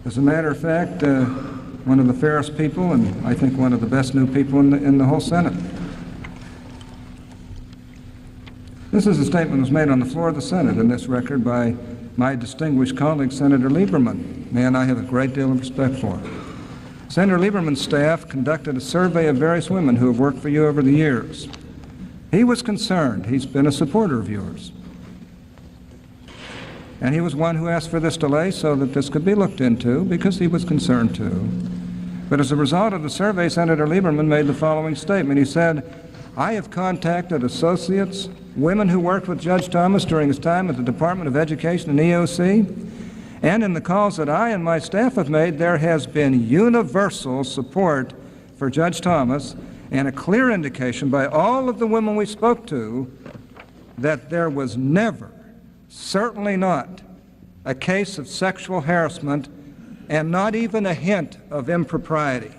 As a matter of fact, one of the fairest people, and I think one of the best new people in the whole Senate. This is a statement that was made on the floor of the Senate in this record by my distinguished colleague, Senator Lieberman, man I have a great deal of respect for. Senator Lieberman's staff conducted a survey of various women who have worked for you over the years. He was concerned. He's been a supporter of yours. And he was one who asked for this delay so that this could be looked into, because he was concerned too. But as a result of the survey, Senator Lieberman made the following statement. He said, I have contacted associates, women who worked with Judge Thomas during his time at the Department of Education and EOC, and in the calls that I and my staff have made, there has been universal support for Judge Thomas and a clear indication by all of the women we spoke to that there was never, certainly not, a case of sexual harassment and not even a hint of impropriety.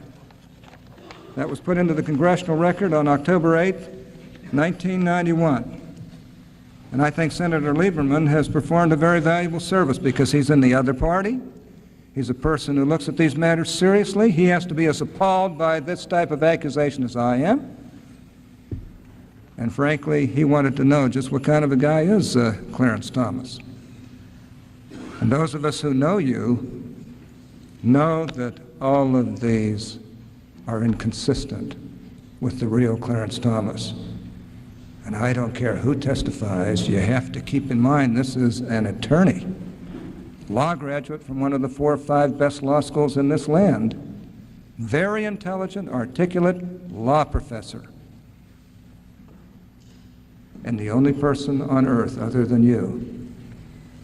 That was put into the congressional record on October 8, 1991. And I think Senator Lieberman has performed a very valuable service because he's in the other party. He's a person who looks at these matters seriously. He has to be as appalled by this type of accusation as I am. And frankly, he wanted to know just what kind of a guy is Clarence Thomas. And those of us who know you know that all of these are inconsistent with the real Clarence Thomas. And I don't care who testifies, you have to keep in mind this is an attorney, law graduate from one of the 4 or 5 best law schools in this land, very intelligent, articulate law professor. And the only person on earth other than you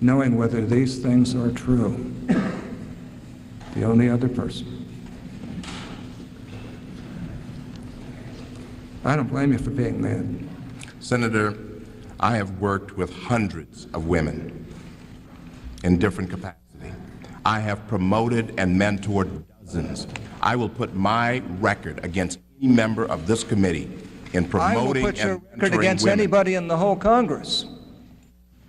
knowing whether these things are true. The only other person. I don't blame you for being mad. Senator, I have worked with hundreds of women in different capacity. I have promoted and mentored dozens. I will put my record against any member of this committee in I will promoting put your and record mentoring against women. anybody in the whole Congress.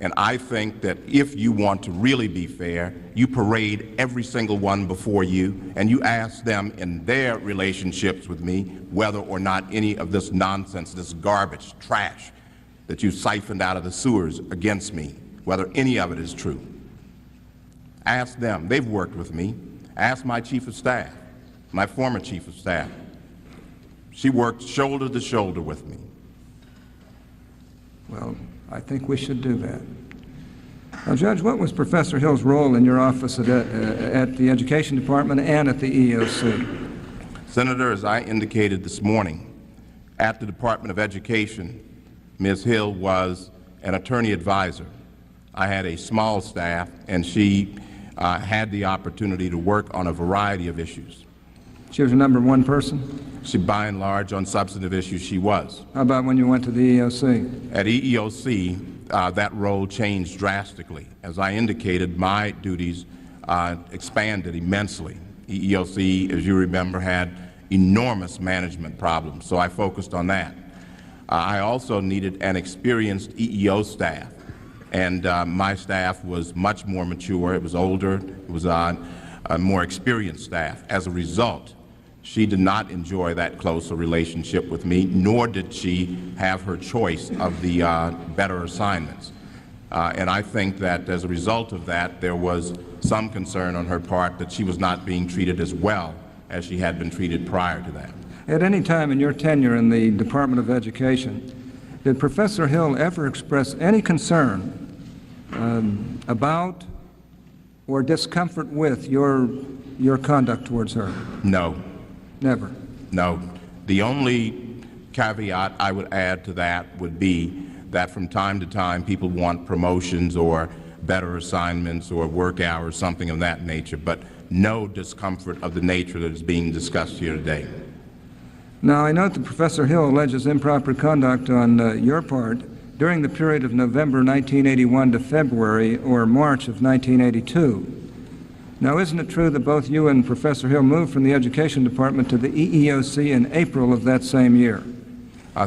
And I think that if you want to really be fair, you parade every single one before you, and you ask them in their relationships with me whether or not any of this nonsense, this garbage, trash that you siphoned out of the sewers against me, whether any of it is true. Ask them. They've worked with me. Ask my chief of staff, my former chief of staff. She worked shoulder to shoulder with me. Well, I think we should do that. Now, Judge, what was Professor Hill's role in your office at the Education Department and at the EEOC? Senator, as I indicated this morning, at the Department of Education, Ms. Hill was an attorney advisor. I had a small staff, and she had the opportunity to work on a variety of issues. She was your number one person? She, by and large, on substantive issues, she was. How about when you went to the EEOC? At EEOC, that role changed drastically. As I indicated, my duties expanded immensely. EEOC, as you remember, had enormous management problems, so I focused on that. I also needed an experienced EEO staff, and my staff was much more mature. It was older. It was a more experienced staff. As a result, she did not enjoy that close a relationship with me, nor did she have her choice of the better assignments. And I think that as a result of that, there was some concern on her part that she was not being treated as well as she had been treated prior to that. At any time in your tenure in the Department of Education, did Professor Hill ever express any concern about or discomfort with your conduct towards her? No. Never? No. The only caveat I would add to that would be that from time to time people want promotions or better assignments or work hours, something of that nature, but no discomfort of the nature that is being discussed here today. Now, I note that Professor Hill alleges improper conduct on your part during the period of November 1981 to February or March of 1982. Now, isn't it true that both you and Professor Hill moved from the Education Department to the EEOC in April of that same year?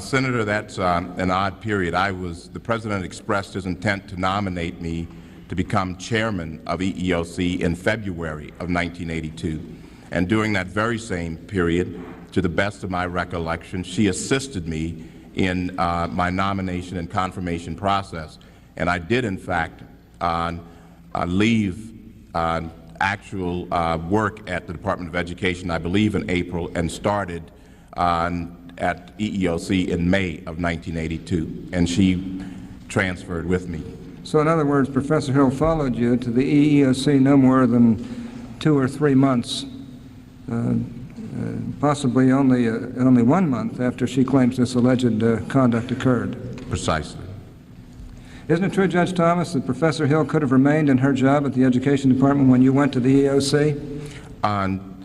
Senator, that's an odd period. The President expressed his intent to nominate me to become chairman of EEOC in February of 1982. And during that very same period, to the best of my recollection, she assisted me in my nomination and confirmation process. And I did, in fact, leave actual work at the Department of Education, I believe in April, and started at EEOC in May of 1982, and she transferred with me. So in other words, Professor Hill followed you to the EEOC no more than 2 or 3 months, possibly only 1 month after she claims this alleged conduct occurred. Precisely. Isn't it true, Judge Thomas, that Professor Hill could have remained in her job at the Education Department when you went to the EEOC?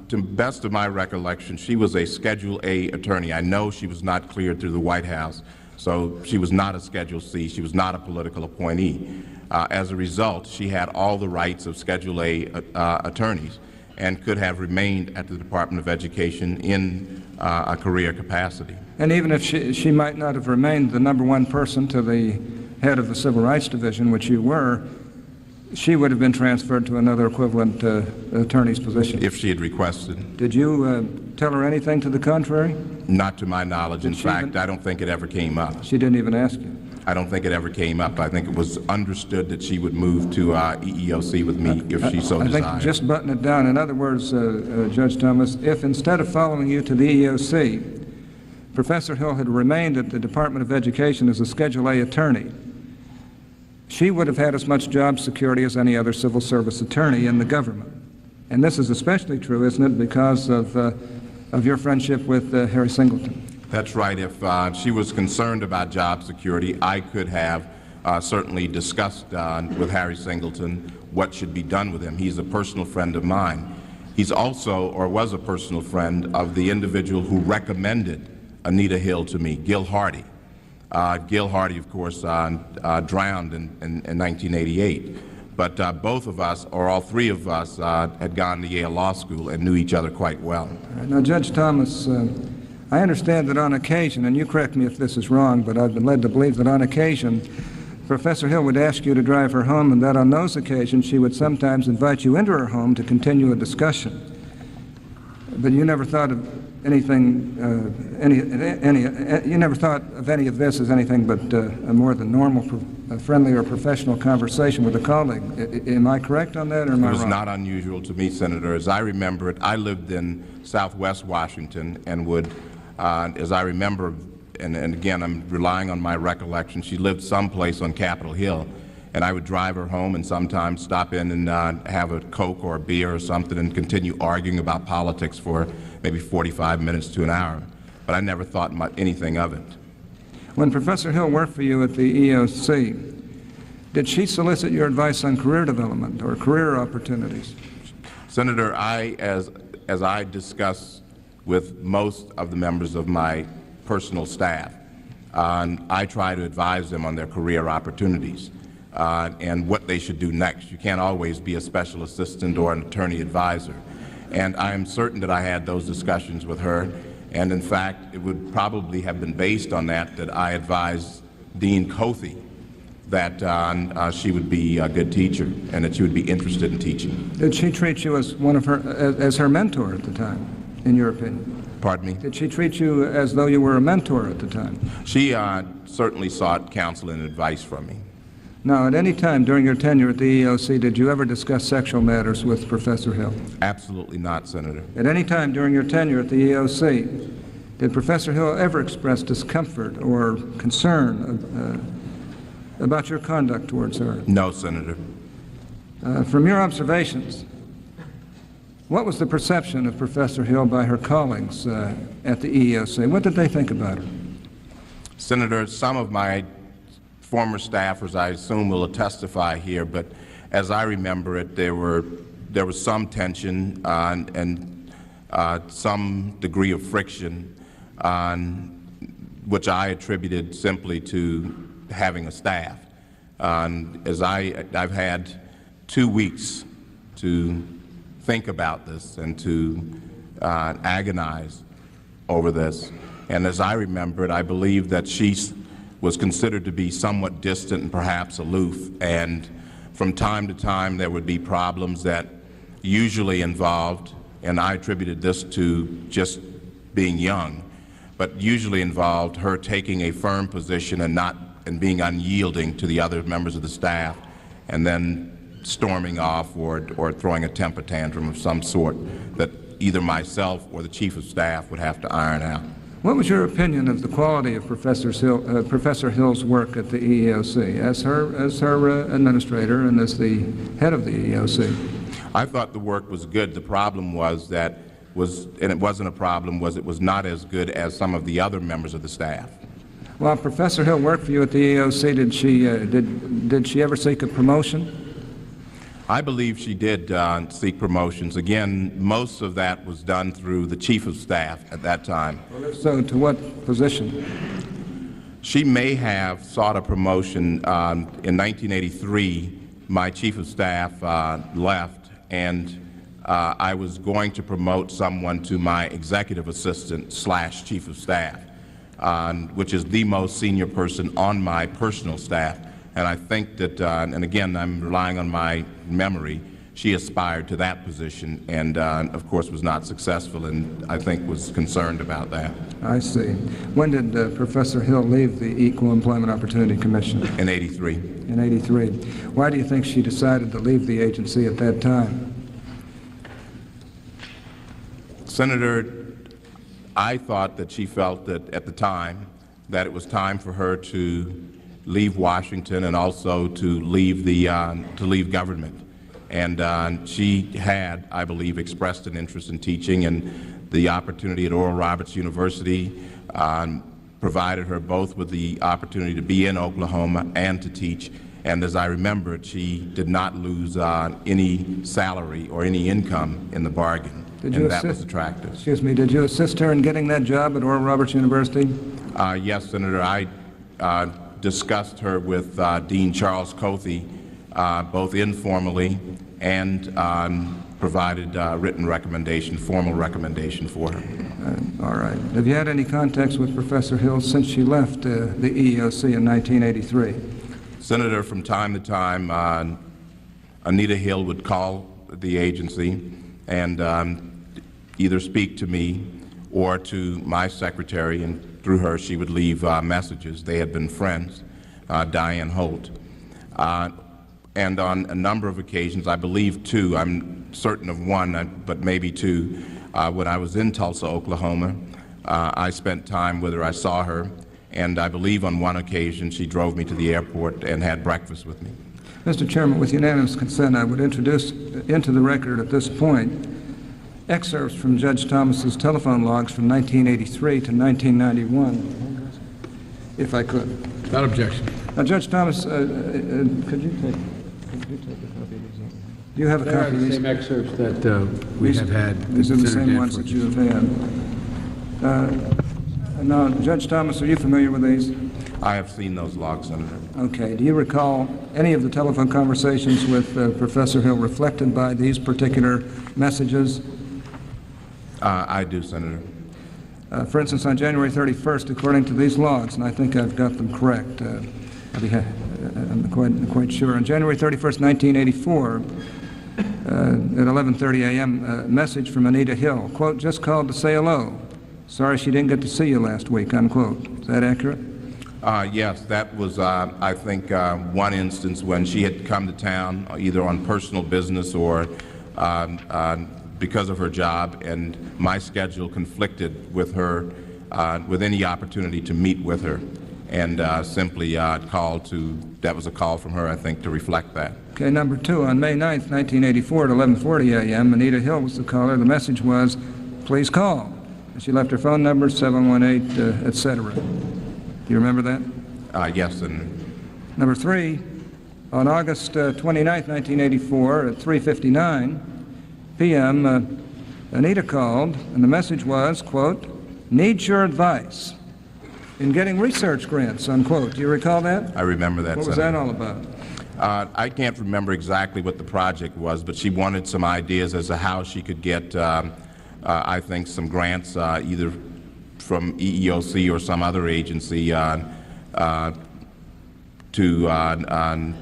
To the best of my recollection, she was a Schedule A attorney. I know she was not cleared through the White House, so she was not a Schedule C. She was not a political appointee. As a result, she had all the rights of Schedule A attorneys and could have remained at the Department of Education in a career capacity. And even if she might not have remained the number one person to the head of the Civil Rights Division, which you were, she would have been transferred to another equivalent attorney's position. If she had requested. Did you tell her anything to the contrary? Not to my knowledge. In fact, I don't think it ever came up. She didn't even ask you? I don't think it ever came up. I think it was understood that she would move to EEOC with me if she so desired. I think just button it down. In other words, Judge Thomas, if instead of following you to the EEOC, Professor Hill had remained at the Department of Education as a Schedule A attorney, she would have had as much job security as any other civil service attorney in the government. And this is especially true, isn't it, because of your friendship with Harry Singleton? That's right. If she was concerned about job security, I could have certainly discussed with Harry Singleton what should be done with him. He's a personal friend of mine. He's also, or was a personal friend of the individual who recommended Anita Hill to me, Gil Hardy. Gil Hardy, of course, drowned in 1988. But both of us, or all three of us, had gone to Yale Law School and knew each other quite well. Now, Judge Thomas, I understand that on occasion, and you correct me if this is wrong, but I've been led to believe that on occasion, Professor Hill would ask you to drive her home, and that on those occasions she would sometimes invite you into her home to continue a discussion. But you never thought of anything, you never thought of any of this as anything but a more than normal, friendly or professional conversation with a colleague. Am I correct on that, or am I wrong? It was not unusual to me, Senator. As I remember it, I lived in Southwest Washington and would, as I remember, and again, I'm relying on my recollection, she lived someplace on Capitol Hill, and I would drive her home and sometimes stop in and have a Coke or a beer or something and continue arguing about politics for maybe 45 minutes to an hour. But I never thought anything of it. When Professor Hill worked for you at the EOC, did she solicit your advice on career development or career opportunities? Senator, as I discuss with most of the members of my personal staff, I try to advise them on their career opportunities and what they should do next. You can't always be a special assistant or an attorney advisor. And I am certain that I had those discussions with her, and in fact, it would probably have been based on that I advised Dean Cothe that she would be a good teacher and that she would be interested in teaching. Did she treat you as one of her, as her mentor at the time, in your opinion? Pardon me? Did she treat you as though you were a mentor at the time? She certainly sought counsel and advice from me. Now, at any time during your tenure at the EOC, did you ever discuss sexual matters with Professor Hill? Absolutely not, Senator. At any time during your tenure at the EOC, did Professor Hill ever express discomfort or concern about your conduct towards her? No, Senator. From your observations, what was the perception of Professor Hill by her colleagues at the EEOC? What did they think about her? Senator, some of my former staffers, I assume, will testify here, but as I remember it, there was some tension and some degree of friction, which I attributed simply to having a staff. As I've had 2 weeks to think about this and to agonize over this. And as I remember it, I believe that she was considered to be somewhat distant and perhaps aloof. And from time to time, there would be problems that usually involved, and I attributed this to just being young, but usually involved her taking a firm position and being unyielding to the other members of the staff, and then storming off or throwing a temper tantrum of some sort that either myself or the Chief of Staff would have to iron out. What was your opinion of the quality of Professor Hill's work at the EEOC as her administrator and as the head of the EEOC? I thought the work was good. The problem was and it wasn't a problem, it was not as good as some of the other members of the staff. While Professor Hill worked for you at the EEOC, did she ever seek a promotion? I believe she did seek promotions. Again, most of that was done through the Chief of Staff at that time. Well, if so, to what position? She may have sought a promotion. In 1983, my Chief of Staff left, and I was going to promote someone to my Executive Assistant / Chief of Staff, which is the most senior person on my personal staff. And I think that, and again, I'm relying on my memory, she aspired to that position and, of course, was not successful and I think was concerned about that. I see. When did Professor Hill leave the Equal Employment Opportunity Commission? In '83. In '83. Why do you think she decided to leave the agency at that time? Senator, I thought that she felt that at the time that it was time for her to leave Washington and also to leave government. And she had, I believe, expressed an interest in teaching, and the opportunity at Oral Roberts University provided her both with the opportunity to be in Oklahoma and to teach. And as I remember it, she did not lose any salary or any income in the bargain. And that was attractive. Excuse me, did you assist her in getting that job at Oral Roberts University? Yes, Senator. I discussed her with Dean Charles Cothe, both informally and provided written recommendation, formal recommendation for her. All right. Have you had any contacts with Professor Hill since she left the EEOC in 1983? Senator, from time to time, Anita Hill would call the agency and either speak to me or to my secretary, and through her she would leave messages. They had been friends, Diane Holt. And on a number of occasions, I believe two, I'm certain of one, but maybe two, when I was in Tulsa, Oklahoma, I spent time with her, I saw her, and I believe on one occasion she drove me to the airport and had breakfast with me. Mr. Chairman, with unanimous consent, I would introduce into the record at this point excerpts from Judge Thomas's telephone logs from 1983 to 1991, if I could. Without objection. Now, Judge Thomas, could you take a copy of these? Do you have a They are copy of the these? same excerpts that we have had. These are the Senator same ones that you have had. Now, Judge Thomas, are you familiar with these? I have seen those logs, Senator. Okay. Do you recall any of the telephone conversations with Professor Hill reflected by these particular messages? I do, Senator. For instance, on January 31st, according to these logs, and I think I've got them correct, I'm quite sure. On January 31st, 1984, at 11:30 a.m., a message from Anita Hill, quote, "Just called to say hello. Sorry she didn't get to see you last week," unquote. Is that accurate? Yes, that was, I think, one instance when she had come to town either on personal business or because of her job, and my schedule conflicted with her, with any opportunity to meet with her, and simply called to, that was a call from her, I think, to reflect that. Okay, number two, on May 9th, 1984 at 11:40 a.m., Anita Hill was the caller. The message was, "Please call." And she left her phone number, 718, etc. Do you remember that? Yes, Senator. Number three, on August 29th, 1984 at 3:59 p.m., Anita called, and the message was, quote, "Needs your advice in getting research grants," unquote. Do you recall that? I remember that, What was Senator. that all about? I can't remember exactly what the project was, but she wanted some ideas as to how she could get, I think, some grants either from EEOC or some other agency to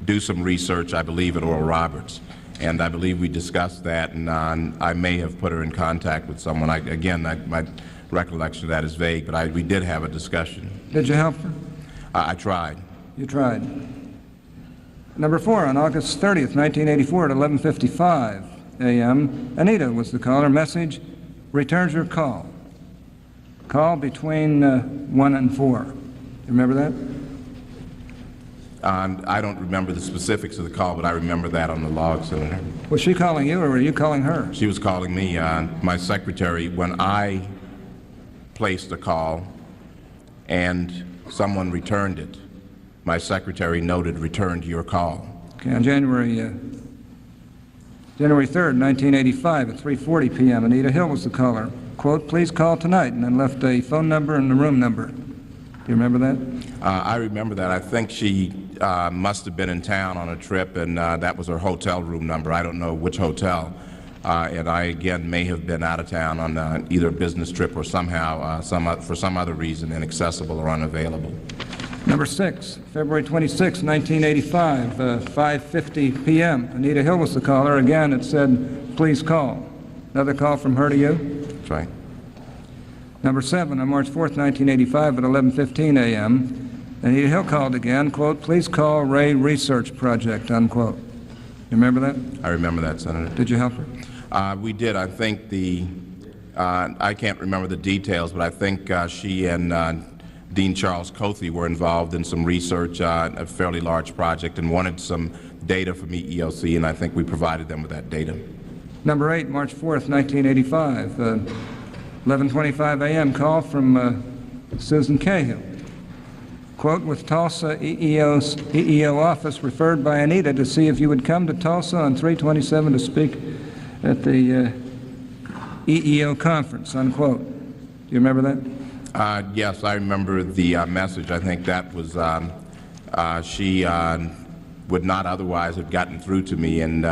do some research, I believe, at Oral Roberts. And I believe we discussed that, and I may have put her in contact with someone. My recollection of that is vague, but we did have a discussion. Did you help her? I tried. You tried. Number four, on August 30th, 1984 at 11:55 a.m., Anita was the caller. Message, "Returns your call." Call between 1 and 4. You remember that? I don't remember the specifics of the call, but I remember that on the log, Senator. Was she calling you, or were you calling her? She was calling me. My secretary, when I placed a call and someone returned it, my secretary noted, "Returned your call." Okay, on January 3rd, 1985 at 3:40 p.m., Anita Hill was the caller. Quote, "Please call tonight," and then left a phone number and a room number. Do you remember that? I remember that. I think she must have been in town on a trip, and that was her hotel room number. I don't know which hotel. And I, again, may have been out of town on either a business trip or somehow, for some other reason, inaccessible or unavailable. Number six, February 26, 1985, 5:50 p.m. Anita Hill was the caller. Again, it said, "Please call." Another call from her to you? That's right. Number seven, on March 4th, 1985 at 11:15 a.m., Anita Hill called again, quote, "Please call Ray Research Project," unquote. You remember that? I remember that, Senator. Did you help her? We did. I think I can't remember the details, but I think she and Dean Charles Cothe were involved in some research, a fairly large project, and wanted some data from EEOC, and I think we provided them with that data. Number eight, March 4th, 1985, 11:25 a.m., call from Susan Cahill. Quote, "With Tulsa EEO office referred by Anita to see if you would come to Tulsa on 3/27 to speak at the EEO conference," unquote. Do you remember that? Yes, I remember the message. I think that was she would not otherwise have gotten through to me and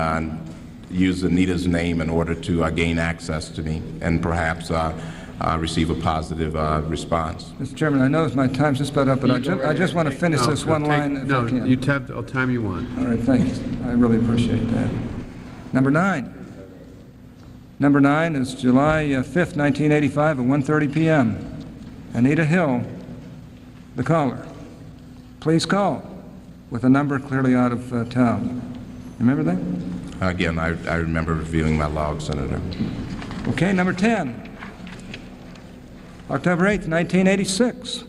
used Anita's name in order to gain access to me and perhaps receive a positive response. Mr. Chairman, I know my time's just about up, but I just want to finish this one line if I can. You have all the time you want. All right, thanks. I really appreciate that. Number 9. Number 9 is July 5th, 1985 at 1:30 p.m. Anita Hill, the caller. Please call with a number clearly out of town. Remember that? Again, I remember reviewing my log, Senator. Okay, number 10. October 8th, 1986,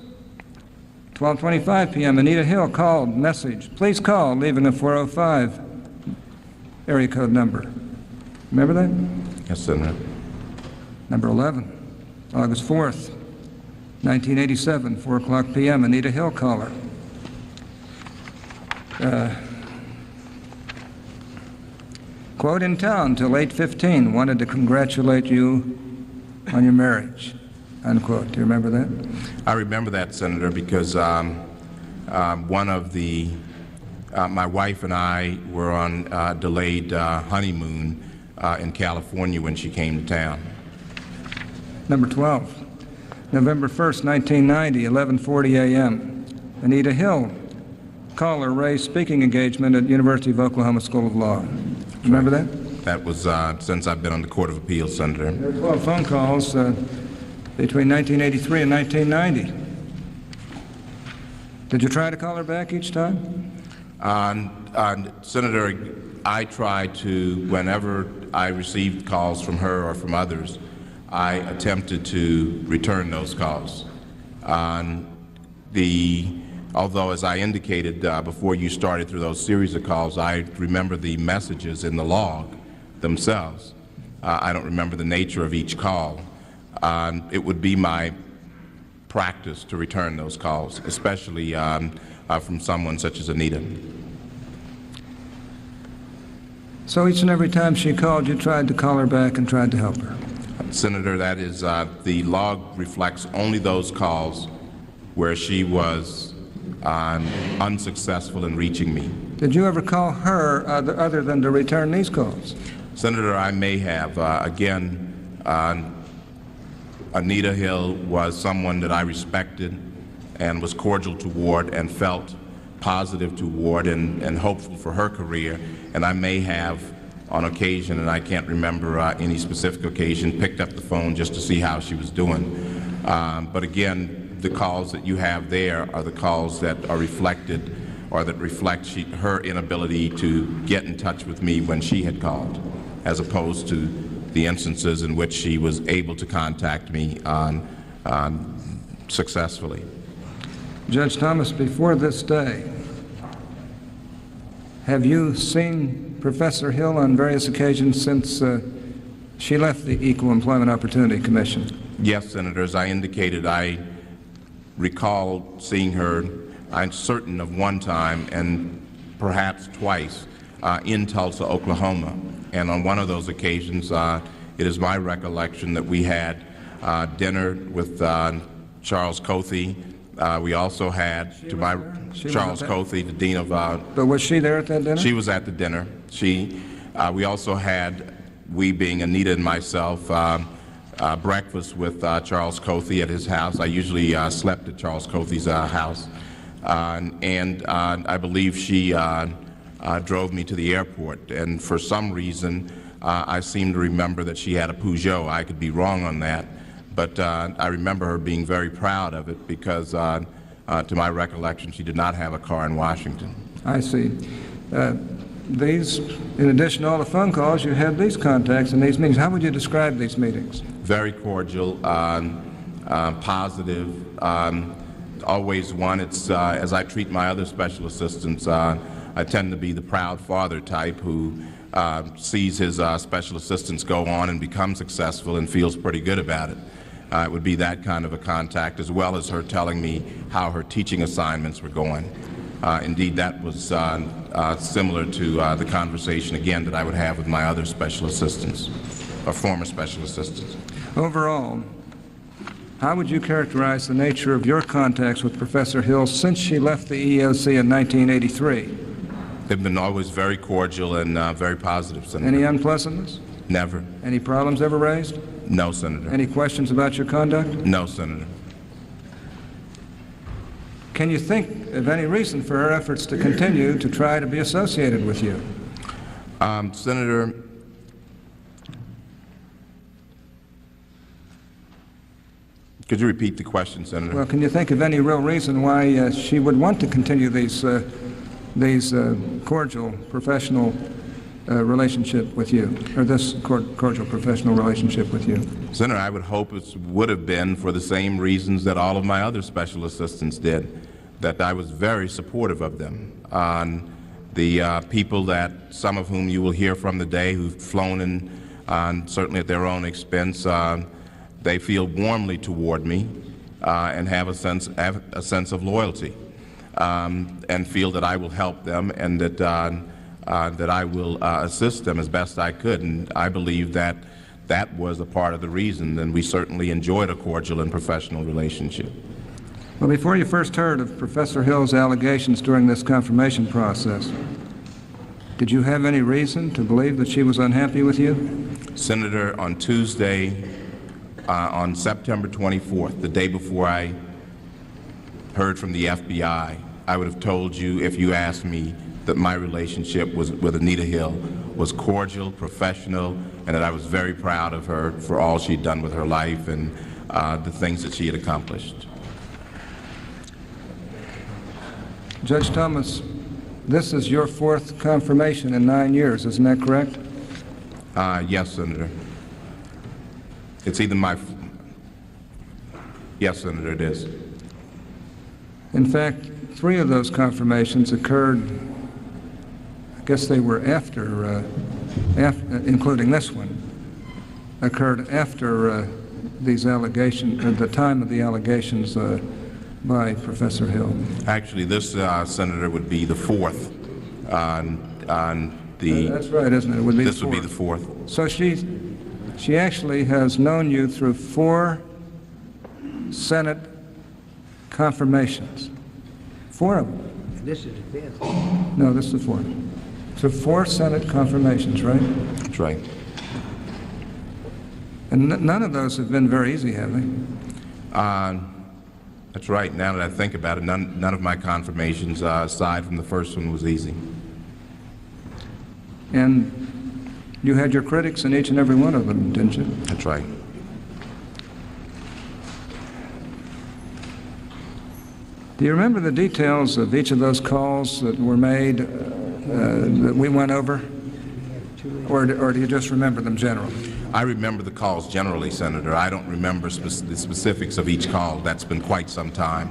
12:25 p.m. Anita Hill called, message, please call, leaving a 405 area code number. Remember that? Yes, Senator. Number 11, August 4th, 1987, 4 o'clock p.m. Anita Hill caller. Quote, in town till 8:15, wanted to congratulate you on your marriage. Unquote. Do you remember that? I remember that, Senator, because one of the, my wife and I were on a delayed honeymoon in California when she came to town. Number 12, November 1st, 1990, 11:40 a.m. Anita Hill, caller, raised speaking engagement at University of Oklahoma School of Law. Remember that? That was since I've been on the Court of Appeals, Senator. There were 12 phone calls between 1983 and 1990. Did you try to call her back each time? Senator, I tried to, whenever I received calls from her or from others, I attempted to return those calls. Although, as I indicated before you started through those series of calls, I remember the messages in the log themselves. I don't remember the nature of each call. It would be my practice to return those calls, especially from someone such as Anita. So each and every time she called, you tried to call her back and tried to help her? Senator, that is, the log reflects only those calls where she was unsuccessful in reaching me. Did you ever call her other than to return these calls? Senator, I may have. Anita Hill was someone that I respected and was cordial toward and felt positive toward and hopeful for her career. And I may have, on occasion, and I can't remember any specific occasion, picked up the phone just to see how she was doing. But again, the calls that you have there are the calls that are reflected or that reflect her inability to get in touch with me when she had called, as opposed to the instances in which she was able to contact me successfully. Judge Thomas, before this day, have you seen Professor Hill on various occasions since she left the Equal Employment Opportunity Commission? Yes, Senator. As I indicated, I recall seeing her, I'm certain of one time and perhaps twice, in Tulsa, Oklahoma. And on one of those occasions, it is my recollection that we had dinner with Charles Cothe. We also had, Charles Cothe, the dean of... But was she there at that dinner? She was at the dinner. We also had, we being Anita and myself, breakfast with Charles Cothe at his house. I usually slept at Charles Cothe's house. And I believe she drove me to the airport. And for some reason, I seem to remember that she had a Peugeot. I could be wrong on that. But I remember her being very proud of it because, to my recollection, she did not have a car in Washington. I see. These, in addition to all the phone calls, you had these contacts and these meetings. How would you describe these meetings? Very cordial, positive, always one. It's, as I treat my other special assistants, I tend to be the proud father type who sees his special assistants go on and become successful and feels pretty good about it. It would be that kind of a contact, as well as her telling me how her teaching assignments were going. Indeed, that was similar to the conversation, again, that I would have with my other special assistants, or former special assistants. Overall, how would you characterize the nature of your contacts with Professor Hill since she left the EEOC in 1983? They've been always very cordial and very positive, Senator. Any unpleasantness? Never. Any problems ever raised? No, Senator. Any questions about your conduct? No, Senator. Can you think of any reason for her efforts to continue to try to be associated with you? Senator, could you repeat the question, Senator? Well, can you think of any real reason why she would want to continue these cordial professional relationship with you, or this cordial professional relationship with you? Senator, I would hope it would have been for the same reasons that all of my other special assistants did, that I was very supportive of them. The people that, some of whom you will hear from today, who've flown in, certainly at their own expense, they feel warmly toward me and have a sense of loyalty, and feel that I will help them and that I will assist them as best I could. And I believe that that was a part of the reason, and we certainly enjoyed a cordial and professional relationship. Well, before you first heard of Professor Hill's allegations during this confirmation process, did you have any reason to believe that she was unhappy with you? Senator, on Tuesday, on September 24th, the day before I heard from the FBI, I would have told you, if you asked me, that my relationship with Anita Hill was cordial, professional, and that I was very proud of her for all she'd done with her life and the things that she had accomplished. Judge Thomas, this is your fourth confirmation in 9 years, isn't that correct? Yes, Senator. It's either my... Yes, Senator, it is. In fact, 3 of those confirmations occurred, I guess they were after, including this one, occurred after these allegations, at the time of the allegations by Professor Hill. Actually, this, Senator, would be the fourth on the... That's right, isn't it? It would be this the would fourth. be the fourth. So she actually has known you through 4 Senate confirmations. 4 of them. This is the fifth. No, this is the 4th. So 4 Senate confirmations, right? That's right. And none of those have been very easy, have they? That's right. Now that I think about it, none of my confirmations, aside from the first one, was easy. And you had your critics in each and every one of them, didn't you? That's right. Do you remember the details of each of those calls that were made that we went over? Or do you just remember them generally? I remember the calls generally, Senator. I don't remember the specifics of each call. That's been quite some time.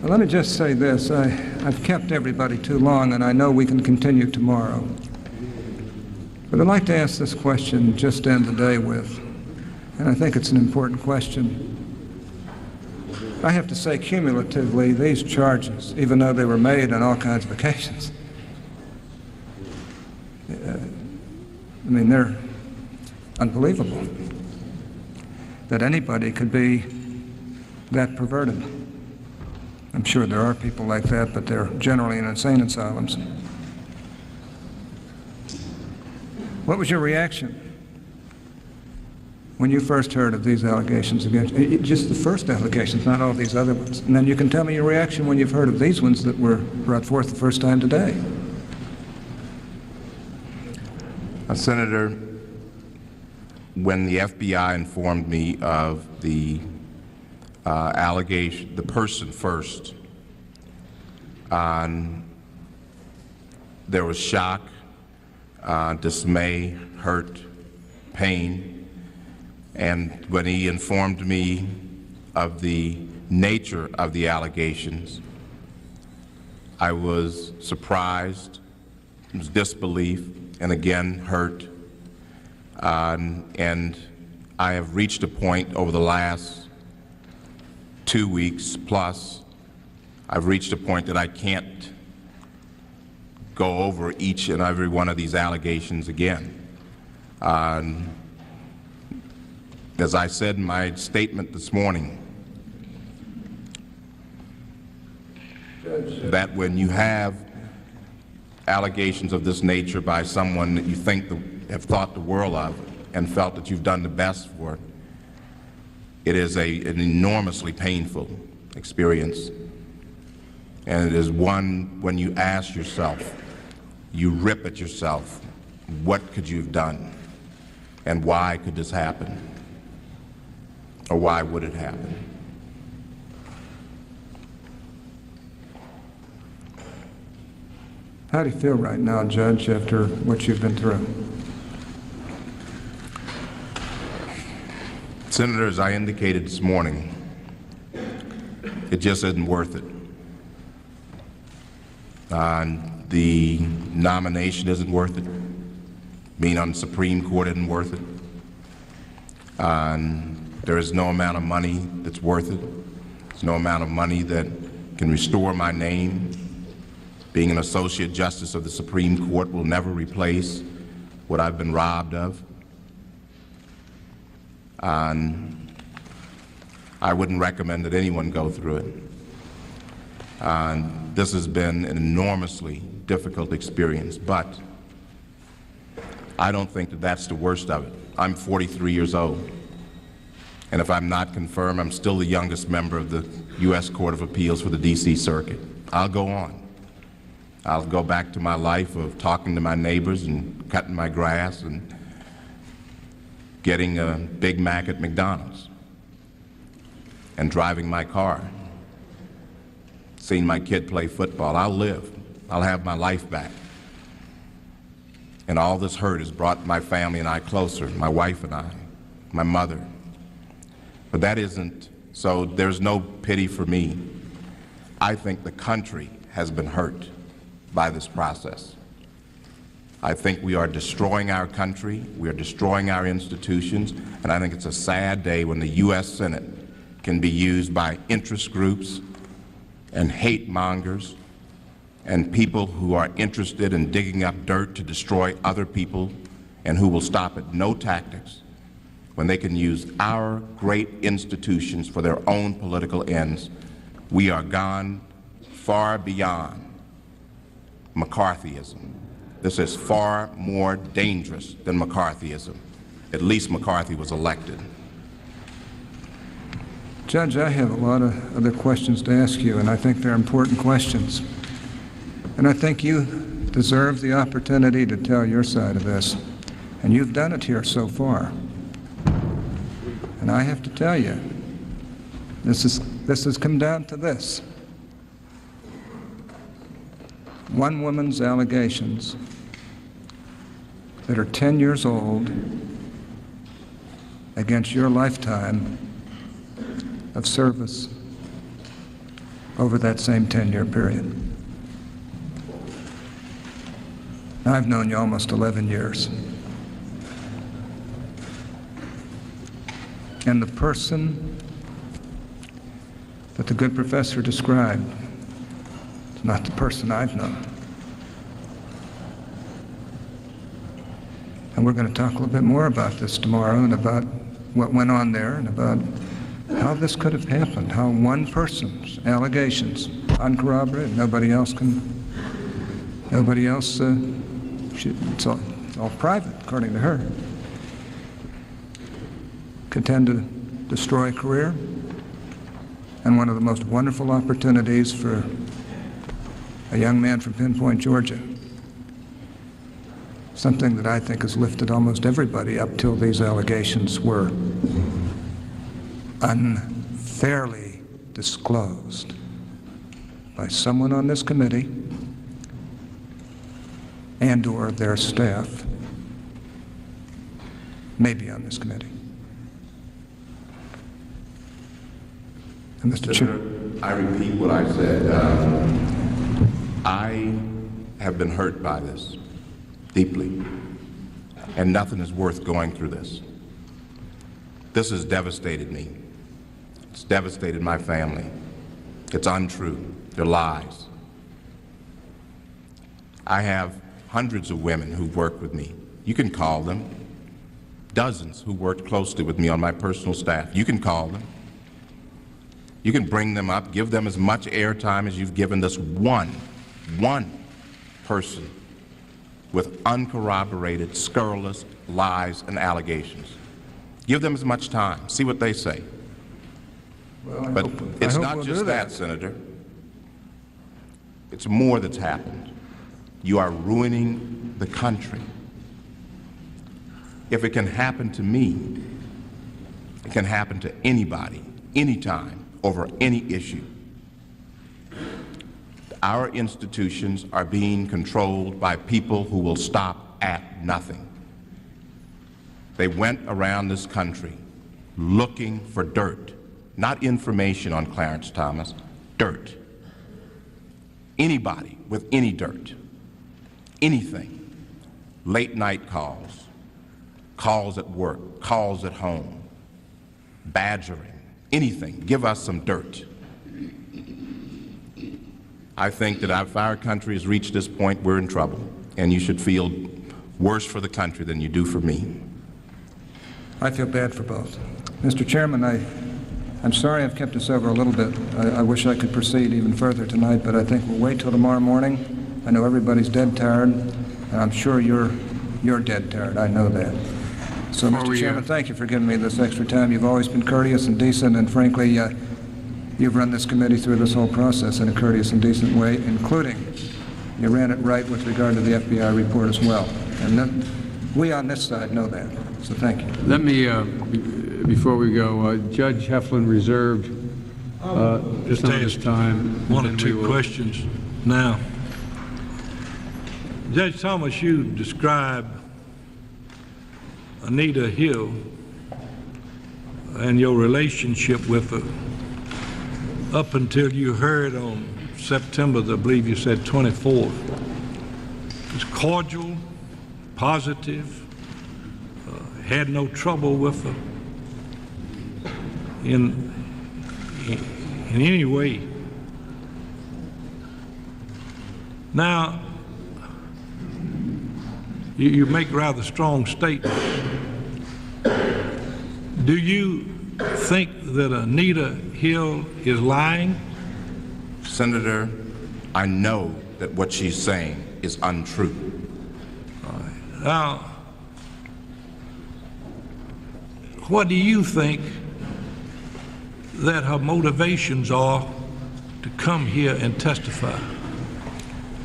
Well, let me just say this. I've kept everybody too long, and I know we can continue tomorrow. But I'd like to ask this question just to end the day with, and I think it's an important question. I have to say, cumulatively, these charges, even though they were made on all kinds of occasions, I mean, they're unbelievable that anybody could be that perverted. I'm sure there are people like that, but they're generally in insane asylums. What was your reaction when you first heard of these allegations against you? Just the first allegations, not all these other ones. And then you can tell me your reaction when you've heard of these ones that were brought forth the first time today. Senator, when the FBI informed me of the allegation, the person first, there was shock, dismay, hurt, pain, and when he informed me of the nature of the allegations, I was surprised, it was disbelief, and again hurt, and I have reached a point over the last 2 weeks plus, I've reached a point that I can't go over each and every one of these allegations again. As I said in my statement this morning, that when you have allegations of this nature by someone that you have thought the world of and felt that you've done the best for, it is an enormously painful experience. And it is one when you ask yourself, you rip at yourself, what could you have done? And why could this happen? Or why would it happen? How do you feel right now, Judge, after what you've been through? Senator, as I indicated this morning, it just isn't worth it. The nomination isn't worth it. Being on the Supreme Court isn't worth it. There is no amount of money that's worth it. There's no amount of money that can restore my name. Being an Associate Justice of the Supreme Court will never replace what I've been robbed of. And I wouldn't recommend that anyone go through it. And this has been an enormously difficult experience, but I don't think that that's the worst of it. I'm 43 years old, and if I'm not confirmed, I'm still the youngest member of the U.S. Court of Appeals for the D.C. Circuit. I'll go on. I'll go back to my life of talking to my neighbors and cutting my grass and getting a Big Mac at McDonald's and driving my car, seeing my kid play football. I'll live. I'll have my life back. And all this hurt has brought my family and I closer, my wife and I, my mother. But that isn't, so there's no pity for me. I think the country has been hurt by this process. I think we are destroying our country, we are destroying our institutions, and I think it's a sad day when the U.S. Senate can be used by interest groups and hate mongers and people who are interested in digging up dirt to destroy other people and who will stop at no tactics when they can use our great institutions for their own political ends. We are gone far beyond McCarthyism. This is far more dangerous than McCarthyism. At least McCarthy was elected. Judge, I have a lot of other questions to ask you, and I think they're important questions. And I think you deserve the opportunity to tell your side of this. And you've done it here so far. And I have to tell you, this has come down to this. One woman's allegations that are 10 years old against your lifetime of service over that same 10-year period. I've known you almost 11 years. And the person that the good professor described is not the person I've known. And we're going to talk a little bit more about this tomorrow and about what went on there and about how this could have happened, how one person's allegations, uncorroborated, it's all private, according to her, could tend to destroy a career and one of the most wonderful opportunities for a young man from Pinpoint, Georgia. Something that I think has lifted almost everybody up till these allegations were unfairly disclosed by someone on this committee and or their staff, maybe on this committee. And Mr. Chair, I repeat what I said. I have been hurt by this deeply, and nothing is worth going through this. This has devastated me. It's devastated my family. It's untrue. They're lies. I have hundreds of women who've worked with me. You can call them. Dozens who worked closely with me on my personal staff. You can call them. You can bring them up, give them as much airtime as you've given this one person with uncorroborated, scurrilous lies and allegations. Give them as much time. See what they say. Well, But it's not we'll just do that, Senator. It's more that's happened. You are ruining the country. If it can happen to me, it can happen to anybody, anytime, over any issue. Our institutions are being controlled by people who will stop at nothing. They went around this country looking for dirt, not information on Clarence Thomas, dirt. Anybody with any dirt, anything, late night calls, calls at work, calls at home, badgering, anything, give us some dirt. I think that if our country has reached this point, we're in trouble, and you should feel worse for the country than you do for me. I feel bad for both. Mr. Chairman, I'm sorry I've kept us over a little bit. I wish I could proceed even further tonight, but I think we'll wait till tomorrow morning. I know everybody's dead tired, and I'm sure you're dead tired. I know that. So, Mr. Chairman, thank you for giving me this extra time. You've always been courteous and decent, and frankly, you've run this committee through this whole process in a courteous and decent way, including you ran it right with regard to the FBI report as well. And we on this side know that. So thank you. Let me, before we go, Judge Heflin reserved Just some of ask his time. one and or then we two will- questions now. Judge Thomas, you describe Anita Hill and your relationship with her up until you heard on September, I believe you said 24th. It's cordial, positive, had no trouble with her in any way. Now, you make rather strong statements. Do you think that Anita Hill is lying? Senator, I know that what she's saying is untrue. Now, what do you think that her motivations are to come here and testify?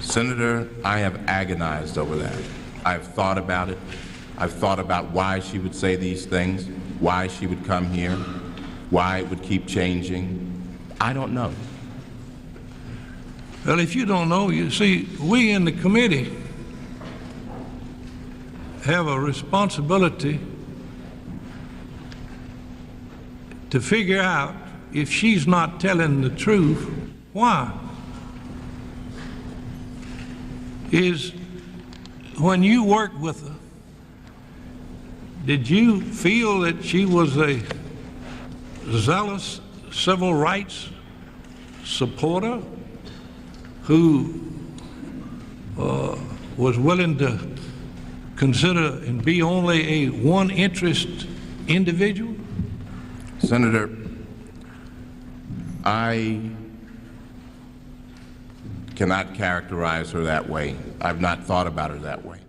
Senator, I have agonized over that. I've thought about it. I've thought about why she would say these things, why she would come here, why it would keep changing. I don't know. Well, if you don't know, you see, we in the committee have a responsibility to figure out if she's not telling the truth, why? Is when you worked with her, did you feel that she was a zealous civil rights supporter who was willing to consider and be only a one-interest individual? Senator, I cannot characterize her that way. I've not thought about her that way.